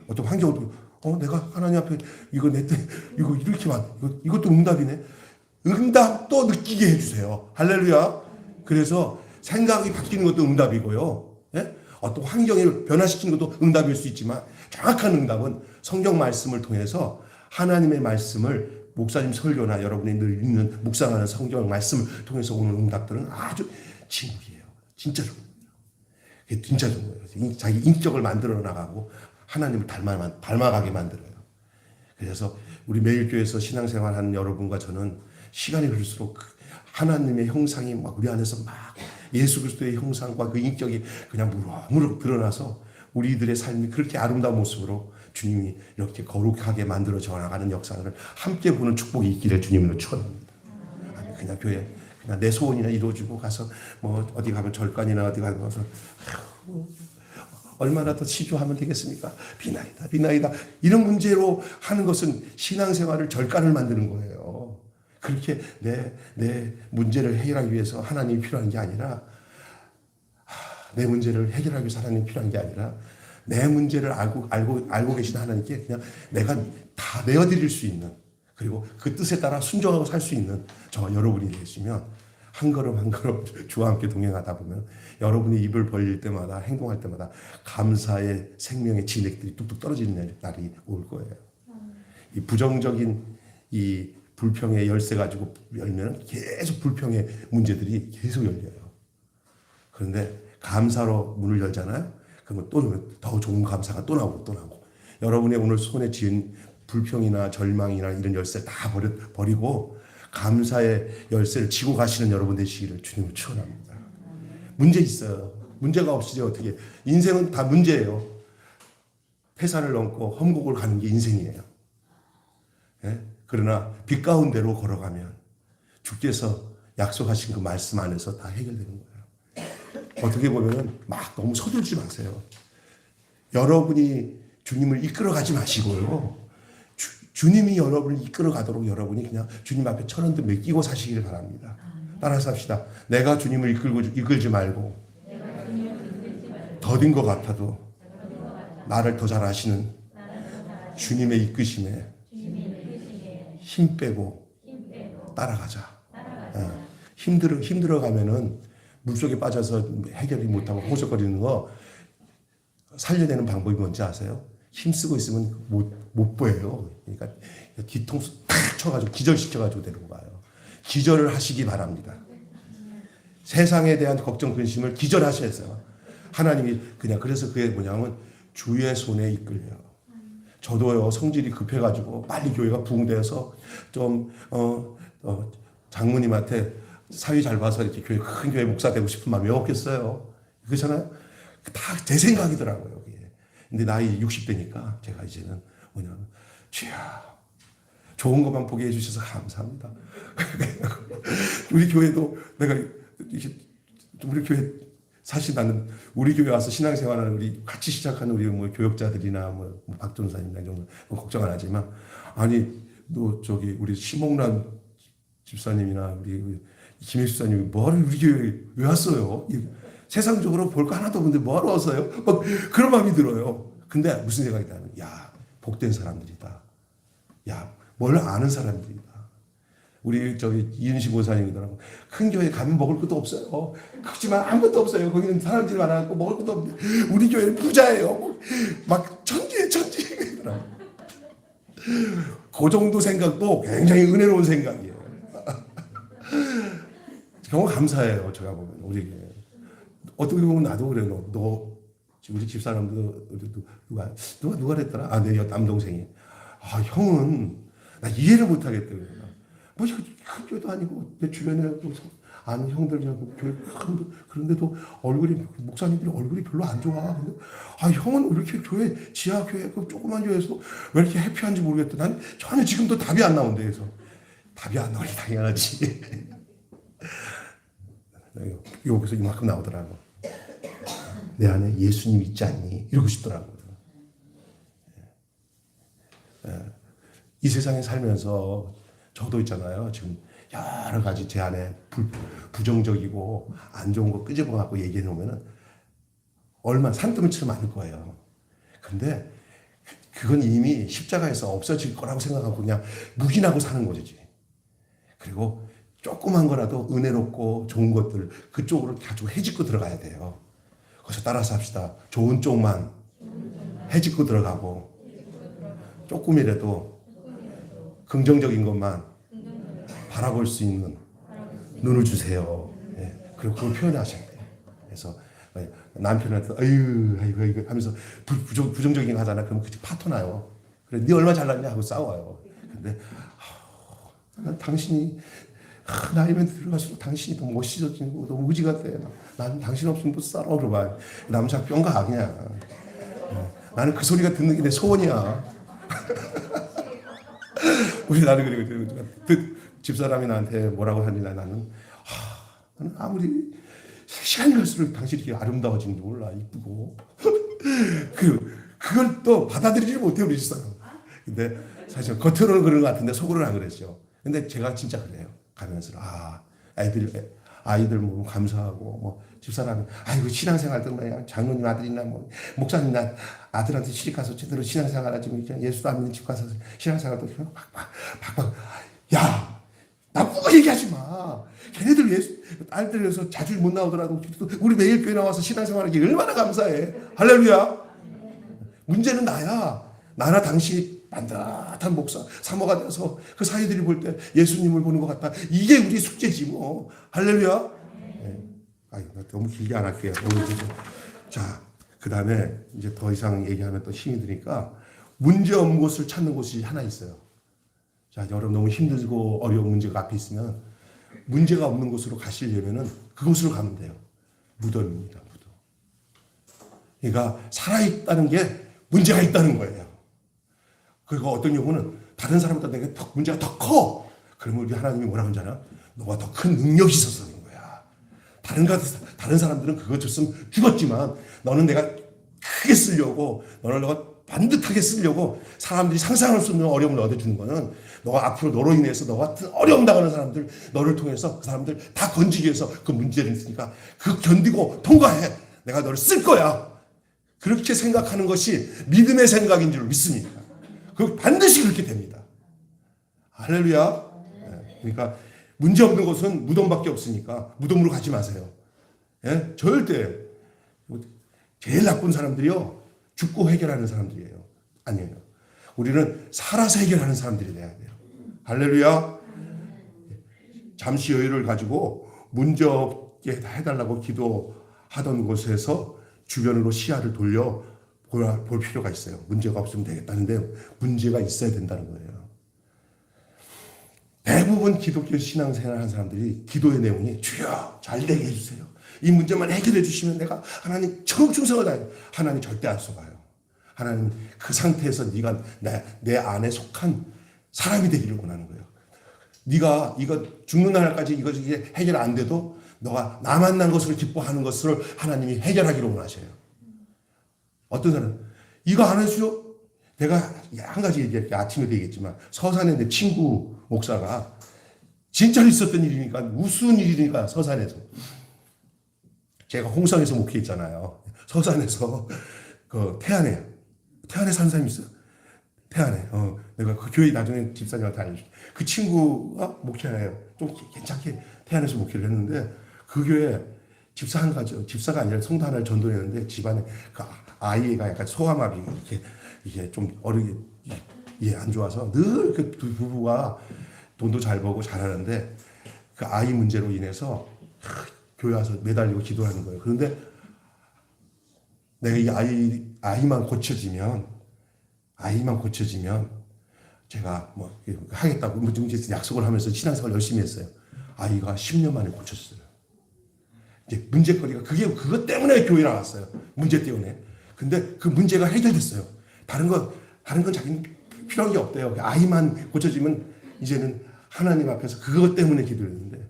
Speaker 1: 어떤 환경도 내가 하나님 앞에 이거 이렇게 이것도 응답이네. 응답도 느끼게 해주세요. 할렐루야. 그래서 생각이 바뀌는 것도 응답이고요. 예? 어떤 환경을 변화시키는 것도 응답일 수 있지만 정확한 응답은 성경 말씀을 통해서 하나님의 말씀을 목사님 설교나 여러분이 늘 읽는 묵상하는 성경 말씀을 통해서 오는 응답들은 아주 진국이에요. 진짜 좋은 거예요. 그게 진짜 좋은 거예요. 자기 인격을 만들어 나가고 하나님을 닮아가게 만들어요. 그래서 우리 매일교회에서 신앙생활하는 여러분과 저는 시간이 흐를수록 하나님의 형상이 막 우리 안에서 막 예수 그리스도의 형상과 그 인격이 그냥 무럭무럭 드러나서 우리들의 삶이 그렇게 아름다운 모습으로 주님이 이렇게 거룩하게 만들어져 나가는 역사를 함께 보는 축복이 있기를 주님으로 축원합니다. 아니 그냥 교회 그냥 내 소원이나 이루어지고 가서 뭐 어디 가면 절간이나 어디 가서 얼마나 더 시주하면 되겠습니까? 비나이다 비나이다 이런 문제로 하는 것은 신앙생활을 절간을 만드는 거예요. 그렇게 내 문제를 해결하기 위해서 하나님이 필요한 게 아니라 내 문제를 해결하기 위해서 하나님이 필요한 게 아니라 내 문제를 알고 계신 하나님께 그냥 내가 다 내어드릴 수 있는 그리고 그 뜻에 따라 순종하고 살 수 있는 저와 여러분이 되시면 한 걸음 한 걸음 주와 함께 동행하다 보면 여러분이 입을 벌릴 때마다 행동할 때마다 감사의 생명의 진액들이 뚝뚝 떨어지는 날이 올 거예요. 이 부정적인 이 불평의 열쇠 가지고 열면 계속 불평의 문제들이 계속 열려요. 그런데 감사로 문을 열잖아요. 그러면 또 더 좋은 감사가 또 나오고 또 나오고. 여러분의 오늘 손에 쥐은 불평이나 절망이나 이런 열쇠 다 버리고 감사의 열쇠를 쥐고 가시는 여러분 되시기를 주님을 축원합니다. 문제 있어요. 문제가 없이지 어떻게. 인생은 다 문제예요. 회산을 넘고 험곡을 가는 게 인생이에요. 예? 그러나 빛 가운데로 걸어가면 주께서 약속하신 그 말씀 안에서 다 해결되는 거예요. 어떻게 보면 막 너무 서둘지 마세요. 여러분이 주님을 이끌어가지 마시고요. 주님이 여러분을 이끌어가도록 여러분이 그냥 주님 앞에 천원도 맡기고 사시기를 바랍니다. 따라서 합시다. 내가 주님을 이끌지 말고 더딘 것 같아도 나를 더 잘 아시는 주님의 이끄심에 힘 빼고 따라가자. 힘들어 가면은 물속에 빠져서 해결이 못하고 호석거리는 거 살려내는 방법이 뭔지 아세요? 힘쓰고 있으면 못 보여요. 그러니까 뒤통수 탁 쳐가지고 기절시켜가지고 되는 거예요. 기절을 하시기 바랍니다. 세상에 대한 걱정 근심을 기절하셔서 하나님이 그냥 그래서 그게 뭐냐면 주의 손에 이끌려요. 저도요 성질이 급해가지고 빨리 교회가 부흥되어서 좀 장모님한테 사위 잘 봐서 이렇게 큰 교회 목사 되고 싶은 마음이 왜 없겠어요? 그렇잖아요. 다 제 생각이더라고요. 근데 나이 60대니까 제가 이제는 뭐냐면 주야 좋은 것만 보게 해주셔서 감사합니다. 우리 교회도 내가 우리 교회 사실 나는 우리 교회 와서 신앙생활하는 우리 같이 시작하는 우리 뭐 교역자들이나 뭐 박전사님이나 이런 거 걱정 안 하지만 아니 너 저기 우리 심옥란 집사님이나 우리 김일수사님이 뭐하러 우리 교회에 왜 왔어요? 세상적으로 볼 거 하나도 없는데 뭐하러 왔어요? 막 그런 마음이 들어요. 근데 무슨 생각이 나면 야 복된 사람들이다. 야 뭘 아는 사람들이다. 우리 저기 이은식 원사님이더라고. 큰 교회 가면 먹을 것도 없어요. 그렇지만 아무것도 없어요. 거기는 사람들이 많아갖고 먹을 것도 없는데 우리 교회는 부자예요. 막 천지에 이더라고. 그 정도 생각도 굉장히 은혜로운 생각이에요. 정말 감사해요. 제가 보면 우리 교회. 어떻게 보면 나도 그래. 너 우리 집사람도 누가 그랬더라? 아, 내 남동생이. 아, 형은 나 이해를 못 하겠다. 뭐 큰 교회도 아니고 내 주변에 아는 형들이라고 교회 그런데도 얼굴이 목사님들이 얼굴이 별로 안 좋아. 근데 아, 형은 왜 이렇게 교회 지하 교회 그 조그만 교회에서 왜 이렇게 해피한지 모르겠다. 난 전혀 지금도 답이 안 나온대. 그래서 답이 안 나오니 당연하지. 여기서 이만큼 나오더라고. 내 안에 예수님 있지 않니? 이러고 싶더라고요. 이 세상에 살면서 저도 있잖아요. 지금 여러 가지 제 안에 부정적이고 안 좋은 거 끄집어갖고 얘기해 놓으면은 얼마나 산더미처럼 많을 거예요. 근데 그건 이미 십자가에서 없어질 거라고 생각하고 그냥 묵인하고 사는 거지. 그리고 조그만 거라도 은혜롭고 좋은 것들 그쪽으로 가지고 해집고 들어가야 돼요. 그래서 따라서 합시다. 좋은 쪽만 해집고 들어가고 조금이라도 긍정적인 것만 바라볼 수 있는 눈을 주세요. 예. 그리고 그걸 표현하셔야 돼요. 그래서 남편한테 아이고 하면서 부정적인 거 하잖아. 그러면 그치 파토 나요. 그래, 네 얼마 잘났냐 하고 싸워요. 근데 난 당신이 나이면 들어갈수록 당신이 더 멋있어지고 더 의지가 돼. 나는 당신 없으면 못 살아. 그러면 남자 뿅가 그냥. 나는 그 소리가 듣는 게 내 소원이야. 우리 나는 그리고 집사람이 나한테 뭐라고 하니 나는 아무리 시간이 갈수록 당신이 이렇게 아름다워지는 줄 몰라. 이쁘고. 그걸 또 받아들이지 못해요, 우리 집사람. 근데 사실 겉으로는 그런 것 같은데 속으로는 안 그랬죠. 근데 제가 진짜 그래요. 가면서 아이들 뭐 감사하고 뭐 집사람이 아이고 신앙생활 때문에 장로님 아들이나 뭐 목사님 나 아들한테 시집 가서 제대로 신앙생활하지 예수도 안 믿는 집 가서 신앙생활도 박박 야 나쁜 거 얘기하지 마. 걔네들 예수 딸들에서 자주 못 나오더라도 우리 매일 교회 나와서 신앙생활하기 얼마나 감사해. 할렐루야. 문제는 나나 당신이 반듯한 목사 사모가 돼서 그 사이들이 볼 때 예수님을 보는 것 같다. 이게 우리 숙제지 뭐. 할렐루야. 네. 너무 길게 안 할게요. 자, 그 다음에 이제 더 이상 얘기하면 또 힘이 드니까 문제 없는 곳을 찾는 곳이 하나 있어요. 자, 여러분 너무 힘들고 어려운 문제가 앞에 있으면 문제가 없는 곳으로 가시려면은 그곳으로 가면 돼요. 무덤입니다. 무덤. 그러니까 살아있다는 게 문제가 있다는 거예요. 그리고 어떤 경우는 다른 사람보다 내게 문제가 더 커. 그러면 우리 하나님이 뭐라고 하잖아. 너가 더 큰 능력이 있어서 그런 거야. 다른 사람들은 그거 줬으면 죽었지만 너는 내가 크게 쓰려고 너는 너가 반듯하게 쓰려고 사람들이 상상할 수 없는 어려움을 얻어주는 거는 너가 앞으로 너로 인해서 너 같은 어려움 당하는 사람들 너를 통해서 그 사람들 다 건지기 위해서 그 문제를 있으니까 그 견디고 통과해. 내가 너를 쓸 거야. 그렇게 생각하는 것이 믿음의 생각인 줄 믿습니다. 그 반드시 그렇게 됩니다. 할렐루야. 그러니까 문제 없는 곳은 무덤밖에 없으니까 무덤으로 가지 마세요. 예? 절대. 제일 나쁜 사람들이요. 죽고 해결하는 사람들이에요. 아니에요. 우리는 살아서 해결하는 사람들이 돼야 돼요. 할렐루야. 잠시 여유를 가지고 문제 없게 해달라고 기도하던 곳에서 주변으로 시야를 돌려 볼 필요가 있어요. 문제가 없으면 되겠다는데 문제가 있어야 된다는 거예요. 대부분 기독교 신앙생활 하는 사람들이 기도의 내용이 주여 잘 되게 해주세요. 이 문제만 해결해 주시면 내가 하나님 충성하다. 하나님 절대 안 속아요. 하나님 그 상태에서 네가 내 안에 속한 사람이 되기를 원하는 거예요. 네가 이거 죽는 날까지 이게 해결 안 돼도 너가 나 만난 것으로 기뻐하는 것을 하나님이 해결하기를 원하셔요. 어떤 사람은 이거 안 해주죠? 내가 한 가지 얘기할게요. 아침에도 얘기했지만 서산에 내 친구 목사가 진짜로 있었던 일이니까 우스운 일이니까 서산에서 제가 홍성에서 목회했잖아요. 서산에서 그 태안에 사는 사람이 있어요. 태안에 내가 그 교회 나중에 집사님한테 알려줄게. 그 친구가 목회해요. 좀 괜찮게 태안에서 목회를 했는데 그 교회 집사 한 가지 집사가 아니라 성도 하나를 전도했는데 집안에 그 아이가 약간 소아마비 이렇게 이게 좀 어리게 안 좋아서 늘 그 두 부부가 돈도 잘 벌고 잘하는데 그 아이 문제로 인해서 교회 와서 매달리고 기도하는 거예요. 그런데 내가 이 아이만 고쳐지면 제가 뭐 하겠다고 좀 약속을 하면서 신앙생활 열심히 했어요. 아이가 10년 만에 고쳤어요. 이제 문제거리가 그것 때문에 교회 나왔어요. 문제 때문에. 근데 그 문제가 해결됐어요. 다른 건 자기는 필요한 게 없대요. 아이만 고쳐지면 이제는 하나님 앞에서 그것 때문에 기도했는데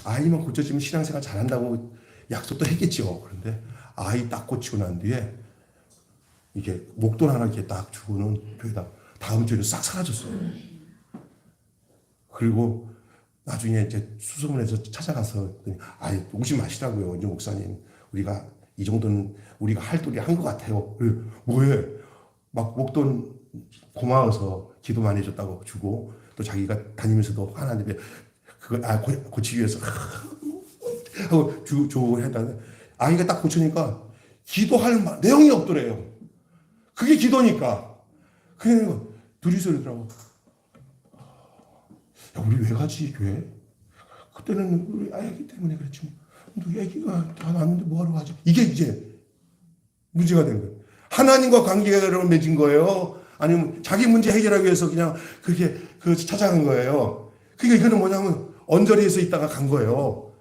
Speaker 1: 아이만 고쳐지면 신앙생활 잘한다고 약속도 했겠죠. 그런데 아이 딱 고치고 난 뒤에 이게 목돈 하나 이렇게 딱 주고는 교회다. 다음 주에는 싹 사라졌어요. 그리고 나중에 이제 수소문해서 찾아가서 오지 마시라고요. 이제 목사님 우리가 이 정도는 우리가 할 도리 한 것 같아요. 뭐해? 막 목돈 고마워서 기도 많이 해줬다고 주고 또 자기가 다니면서도 하나님의 그걸 고치기 위해서 하고 주고 했다는데 아이가 딱 고치니까 기도할 내용이 없더래요. 그게 기도니까. 그냥 둘이서 그러더라고. 야, 우리 왜 가지 교회? 그때는 우리 애기 때문에 그랬지 뭐. 너 애기가 다 낳았는데 뭐하러 가지? 이게 이제 문제가 되는 거예요. 하나님과 관계가 맺은 거예요. 아니면 자기 문제 해결하기 위해서 그냥 그렇게 찾아간 거예요. 그러니까 이거는 뭐냐면 언저리에서 있다가 간 거예요.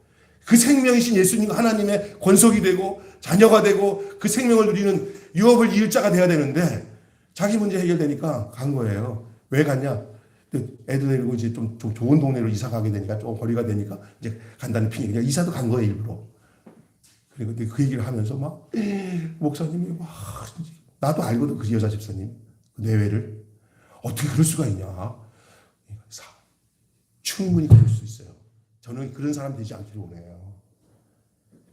Speaker 1: 그 생명이신 예수님과 하나님의 권속이 되고 자녀가 되고 그 생명을 누리는 유업을 이을 자가 돼야 되는데 자기 문제 해결되니까 간 거예요. 왜 갔냐? 애들 데리고 이제 좀 좋은 동네로 이사 가게 되니까 좀 거리가 되니까 이제 간다는 핑계. 그냥 이사도 간 거예요, 일부러. 그리고 그 얘기를 하면서 막 목사님이 막 나도 알거든 그 여자 집사님 그 내외를 어떻게 그럴 수가 있냐. 충분히 그럴 수 있어요. 저는 그런 사람 되지 않기를 원해요.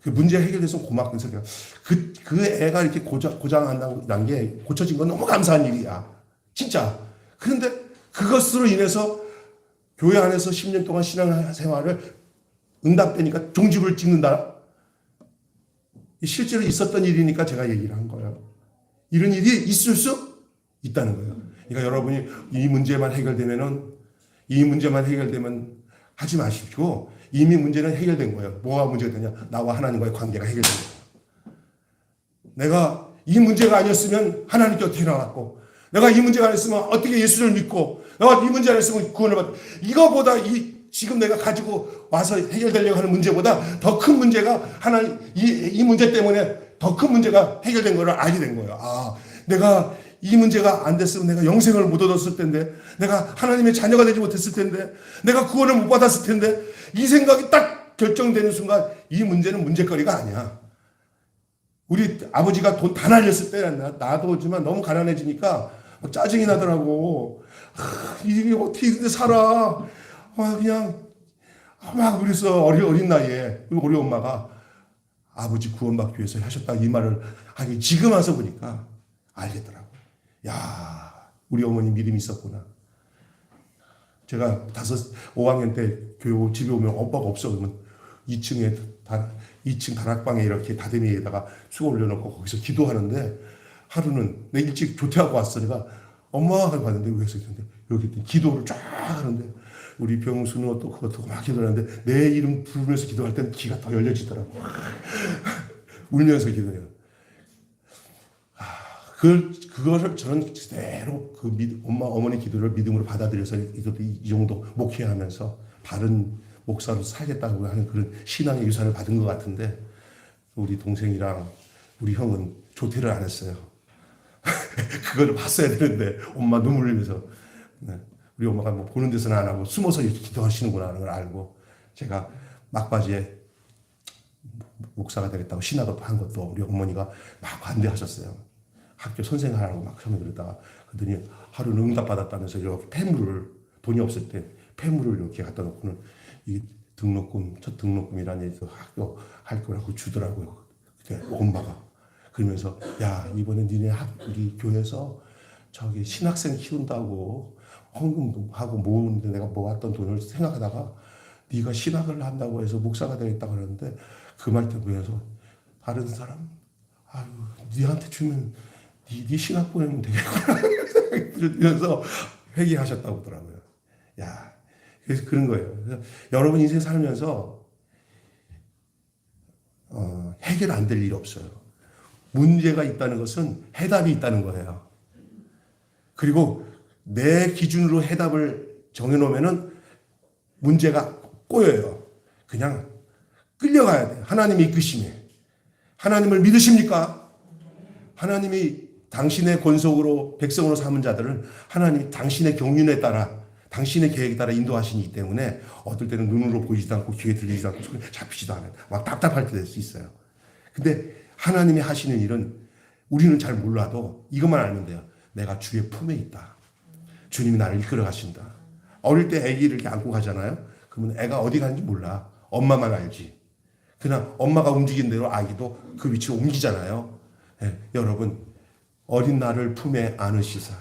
Speaker 1: 그 문제 해결돼서 고맙고 소리가 그 애가 이렇게 고장 난 게 고쳐진 건 너무 감사한 일이야. 진짜. 그런데 그것으로 인해서 교회 안에서 10년 동안 신앙생활을 응답되니까 종집을 찍는다. 실제로 있었던 일이니까 제가 얘기를 한 거예요. 이런 일이 있을 수 있다는 거예요. 그러니까 여러분이 이 문제만 해결되면 하지 마십시오. 이미 문제는 해결된 거예요. 뭐가 문제가 되냐? 나와 하나님과의 관계가 해결된 거예요. 내가 이 문제가 아니었으면 하나님께 어떻게 나왔고, 내가 이 문제가 아니었으면 어떻게 예수를 믿고, 내가 이 문제 아니었으면 구원을 받고, 이거보다 지금 내가 가지고 와서 해결되려고 하는 문제보다 더 큰 문제가 이 문제 때문에 더 큰 문제가 해결된 걸 알게 된 거예요. 아, 내가 이 문제가 안 됐으면 내가 영생을 못 얻었을 텐데, 내가 하나님의 자녀가 되지 못했을 텐데, 내가 구원을 못 받았을 텐데, 이 생각이 딱 결정되는 순간 이 문제는 문제거리가 아니야. 우리 아버지가 돈 다 날렸을 때 나도지만 너무 가난해지니까 짜증이 나더라고. 이게 어떻게 이런데 살아. 그냥 막 그래서 어린 나이에 우리 엄마가 아버지 구원받기 위해서 하셨다 이 말을 하니 지금 와서 보니까 알겠더라고요. 야, 우리 어머니 믿음이 있었구나. 제가 5학년 때 교회 집에 오면 오빠가 없어 그러면 2층 다락방에 이렇게 다대미에다가 수고 올려놓고 거기서 기도하는데 하루는 내 일찍 조퇴하고 왔어. 내가 엄마 하고 봤는데 왜 했었는데 여기 기도를 쫙 하는데 우리 병수는 어떻고 막 기도하는데 내 이름 부르면서 기도할 때는 귀가 더 열려지더라고. 울면서 기도해요. 그거를 저는 그대로 어머니 기도를 믿음으로 받아들여서 이것도 이 정도 목회하면서 바른 목사로 살겠다고 하는 그런 신앙의 유산을 받은 것 같은데 우리 동생이랑 우리 형은 조퇴를 안 했어요. 그걸 봤어야 되는데 엄마 눈물 흘리면서 우리 엄마가 뭐 보는 데서는 안 하고 숨어서 이렇게 기도하시는구나 하는 걸 알고 제가 막바지에 목사가 되겠다고 신학을 한 것도 우리 어머니가 막 반대하셨어요. 학교 선생하라고 막 처음에 그러다가 그러더니 하루는 응답받았다면서 이렇게 폐물을 돈이 없을 때 폐물을 이렇게 갖다 놓고는 이 첫 등록금이라는 학교 할 거라고 주더라고요. 그때 엄마가 그러면서 야 이번에 니네 우리 교회에서 저기 신학생 키운다고 헌금도 하고 모으는데 내가 모았던 돈을 생각하다가 네가 신학을 한다고 해서 목사가 되겠다고 그러는데 그 말 때문에서 다른 사람 아유 니한테 주면 네 신학 보내면 되겠구나 이러면서 회개하셨다고 하더라고요. 야, 그래서 그런 거예요. 그래서 여러분 인생 살면서 해결 안 될 일이 없어요. 문제가 있다는 것은 해답이 있다는 거예요. 그리고 내 기준으로 해답을 정해놓으면은 문제가 꼬여요. 그냥 끌려가야 돼요. 하나님의 이끄심에. 하나님을 믿으십니까? 하나님이 당신의 권속으로 백성으로 삼은 자들은 하나님이 당신의 경륜에 따라 당신의 계획에 따라 인도하시기 때문에 어떨 때는 눈으로 보이지도 않고 귀에 들리지도 않고 손에 잡히지도 않아요. 막 답답할 때 될 수 있어요. 근데 하나님이 하시는 일은 우리는 잘 몰라도 이것만 알면 돼요. 내가 주의 품에 있다. 주님이 나를 이끌어 가신다. 어릴 때 아기를 이렇게 안고 가잖아요. 그러면 애가 어디 가는지 몰라. 엄마만 알지. 그냥 엄마가 움직인 대로 아기도 그 위치로 옮기잖아요. 네, 여러분 어린 나를 품에 안으시사.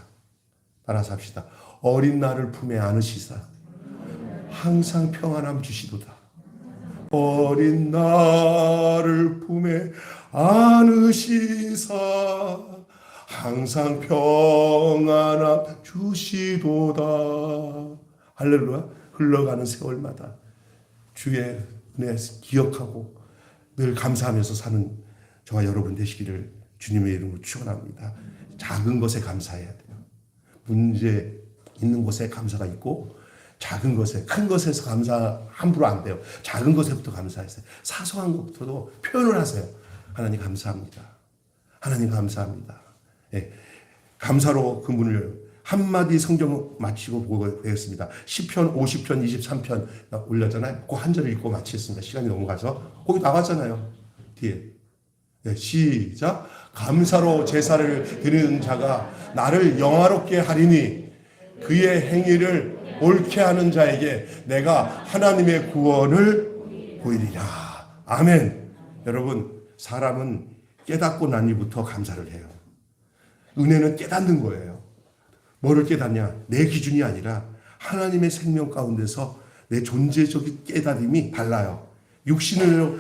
Speaker 1: 따라서 합시다. 어린 나를 품에 안으시사. 항상 평안함 주시도다. 어린 나를 품에 안으시사. 항상 평안함 주시도다. 할렐루야. 흘러가는 세월마다 주의 은혜 기억하고 늘 감사하면서 사는 저와 여러분 되시기를 주님의 이름으로 축원합니다. 작은 것에 감사해야 돼요. 문제 있는 곳에 감사가 있고 작은 것에, 큰 것에서 감사 함부로 안 돼요. 작은 것에부터 감사하세요. 사소한 것부터도 표현을 하세요. 하나님 감사합니다. 하나님 감사합니다. 예, 감사로 그 문을 한마디 성경 마치고 보고 되겠습니다. 시편 50편 23편 올렸잖아요. 그 한 절을 읽고 마치겠습니다. 시간이 넘어가서 거기 나왔잖아요. 뒤에. 네, 시작. 감사로 제사를 드리는 자가 나를 영화롭게 하리니 그의 행위를 옳게 하는 자에게 내가 하나님의 구원을 보이리라. 아멘. 여러분, 사람은 깨닫고 난 이후부터 감사를 해요. 은혜는 깨닫는 거예요. 뭐를 깨닫냐? 내 기준이 아니라 하나님의 생명 가운데서 내 존재적인 깨달음이 달라요. 육안으로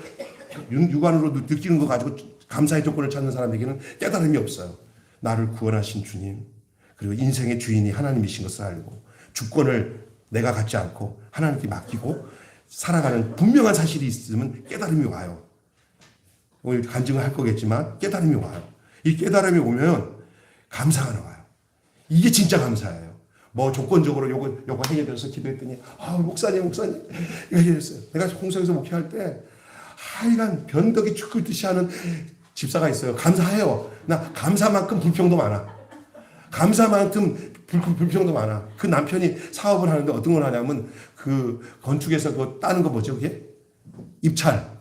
Speaker 1: 느끼는 거 가지고 감사의 조건을 찾는 사람에게는 깨달음이 없어요. 나를 구원하신 주님, 그리고 인생의 주인이 하나님이신 것을 알고 주권을 내가 갖지 않고 하나님께 맡기고 살아가는 분명한 사실이 있으면 깨달음이 와요. 오늘 간증을 할 거겠지만 깨달음이 와요. 이 깨달음이 오면 감사가 나와요. 이게 진짜 감사예요. 뭐 조건적으로 요거 해결돼서 기도했더니 목사님 이거 해결됐어요. 내가 홍성에서 목회할 때 하여간 변덕이 죽을 듯이 하는 집사가 있어요. 감사해요. 나 감사만큼 불평도 많아. 감사만큼 불평도 많아. 그 남편이 사업을 하는데 어떤 걸 하냐면 그 건축에서 그 따는 거 뭐죠 그게? 입찰.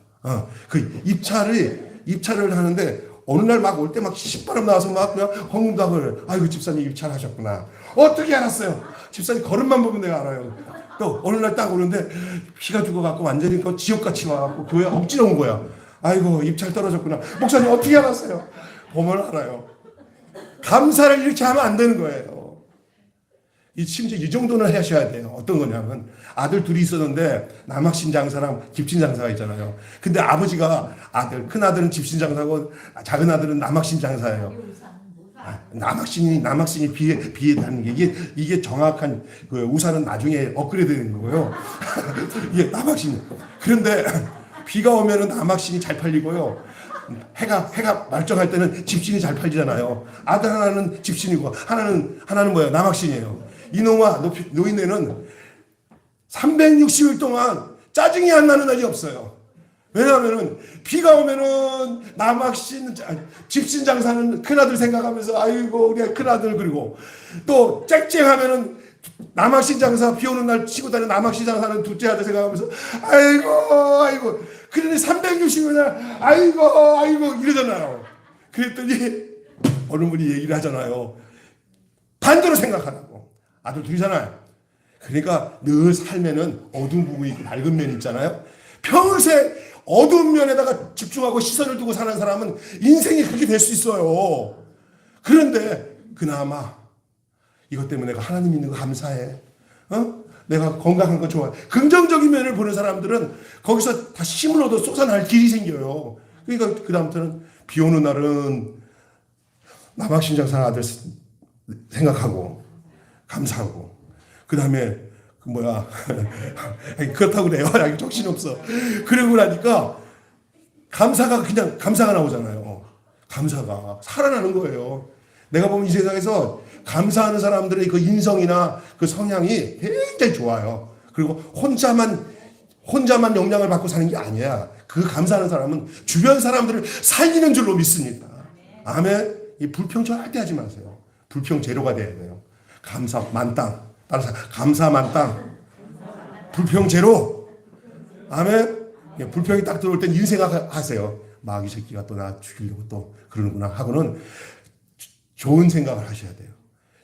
Speaker 1: 그 입찰을 하는데 어느 날 막 올 때 막 신바람 나와서 막 그냥 헝금닥을 아이고 집사님 입찰하셨구나. 어떻게 알았어요? 집사님 걸음만 보면 내가 알아요. 또 어느 날 딱 오는데 피가 죽어갖고 완전히 그 지옥같이 와갖고 교회 억지로 온 거야. 아이고 입찰 떨어졌구나. 목사님 어떻게 알았어요? 보면 알아요. 감사를 이렇게 하면 안 되는 거예요. 심지어 이 정도는 하셔야 돼요. 어떤 거냐면 아들 둘이 있었는데 남학신 장사랑 집신 장사가 있잖아요. 근데 아버지가 큰 아들은 집신 장사고 작은 아들은 남학신 장사예요. 남학신이 비례하는 게 이게 정확한 그 우산은 나중에 업그레이드 되는 거고요. 이게 남학신. 그런데 비가 오면은 남학신이 잘 팔리고요. 해가 말정할 때는 집신이 잘 팔리잖아요. 아들 하나는 집신이고 하나는 뭐예요? 남학신이에요. 이놈아 노인네는 360일 동안 짜증이 안 나는 날이 없어요. 왜냐하면은 비가 오면은 남학신 집신 장사는 큰아들 생각하면서 아이고 우리 큰아들, 그리고 또 쨍쨍하면은 남학신 장사 비 오는 날 치고 다니는 남학신 장사는 둘째 아들 생각하면서 아이고 그러니 360일 날 아이고 이러잖아요. 그랬더니 어느 분이 얘기를 하잖아요. 반대로 생각하라고. 아들 둘이잖아요. 그러니까 늘 삶에는 어두운 부분이 있고 밝은 면이 있잖아요. 평생 어두운 면에다가 집중하고 시선을 두고 사는 사람은 인생이 그렇게 될 수 있어요. 그런데 그나마 이것 때문에 내가 하나님 있는 거 감사해. 내가 건강한 거 좋아. 긍정적인 면을 보는 사람들은 거기서 다 힘을 얻어 솟아날 길이 생겨요. 그러니까 그 다음부터는 비 오는 날은 남학신 장사 아들 생각하고 감사하고, 그 다음에 그렇다고 그래요. 정신없어. 그러고 나니까 그냥 감사가 나오잖아요. 감사가 살아나는 거예요. 내가 보면 이 세상에서 감사하는 사람들의 그 인성이나 그 성향이 굉장히 좋아요. 그리고 혼자만 영향을 받고 사는 게 아니야. 그 감사하는 사람은 주변 사람들을 살리는 줄로 믿습니다. 아멘. 이 불평 절대 하지 마세요. 불평 제로가 돼야 돼요. 감사 만땅. 따라서 감사 만땅. 불평 제로. 아멘. 불평이 딱 들어올 땐 인생하세요. 마귀 새끼가 또 나 죽이려고 또 그러는구나 하고는 좋은 생각을 하셔야 돼요.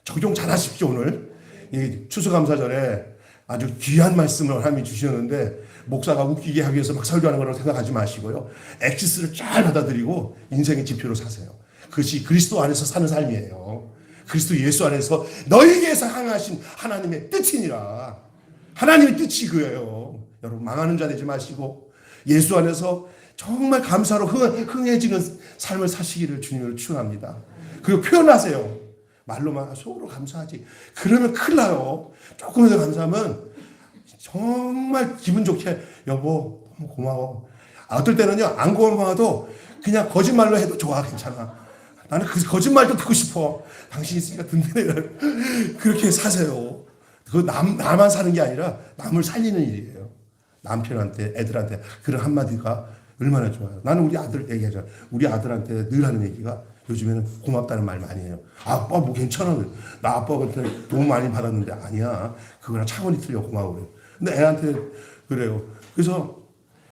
Speaker 1: 적용 잘 하십시오. 오늘 이 추수감사절에 아주 귀한 말씀을 하나님이 주셨는데 목사가 웃기게 하기 위해서 막 설교하는 거라고 생각하지 마시고요. 엑시스를 잘 받아들이고 인생의 지표로 사세요. 그것이 그리스도 안에서 사는 삶이에요. 그리스도 예수 안에서 너희에게서 향하신 하나님의 뜻이니라. 하나님의 뜻이 그예요. 여러분 망하는 자 되지 마시고 예수 안에서 정말 감사로 흥해지는 삶을 사시기를 주님으로 축원합니다. 그리고 표현하세요. 말로만 속으로 감사하지. 그러면 큰일 나요. 조금이라도 감사하면 정말 기분 좋게 여보 너무 고마워. 어떨 때는요 안 고마워도 그냥 거짓말로 해도 좋아 괜찮아. 나는 그 거짓말도 듣고 싶어. 당신 있으니까 든든해. 그렇게 사세요. 그 나만 사는 게 아니라 남을 살리는 일이에요. 남편한테 애들한테 그런 한마디가 얼마나 좋아요. 나는 우리 아들 얘기하잖아. 우리 아들한테 늘 하는 얘기가 요즘에는 고맙다는 말 많이 해요. 아빠 뭐 괜찮아. 나 아빠한테 도움 많이 받았는데 아니야. 그거랑 차원이 틀려 고마워. 근데 애한테 그래요. 그래서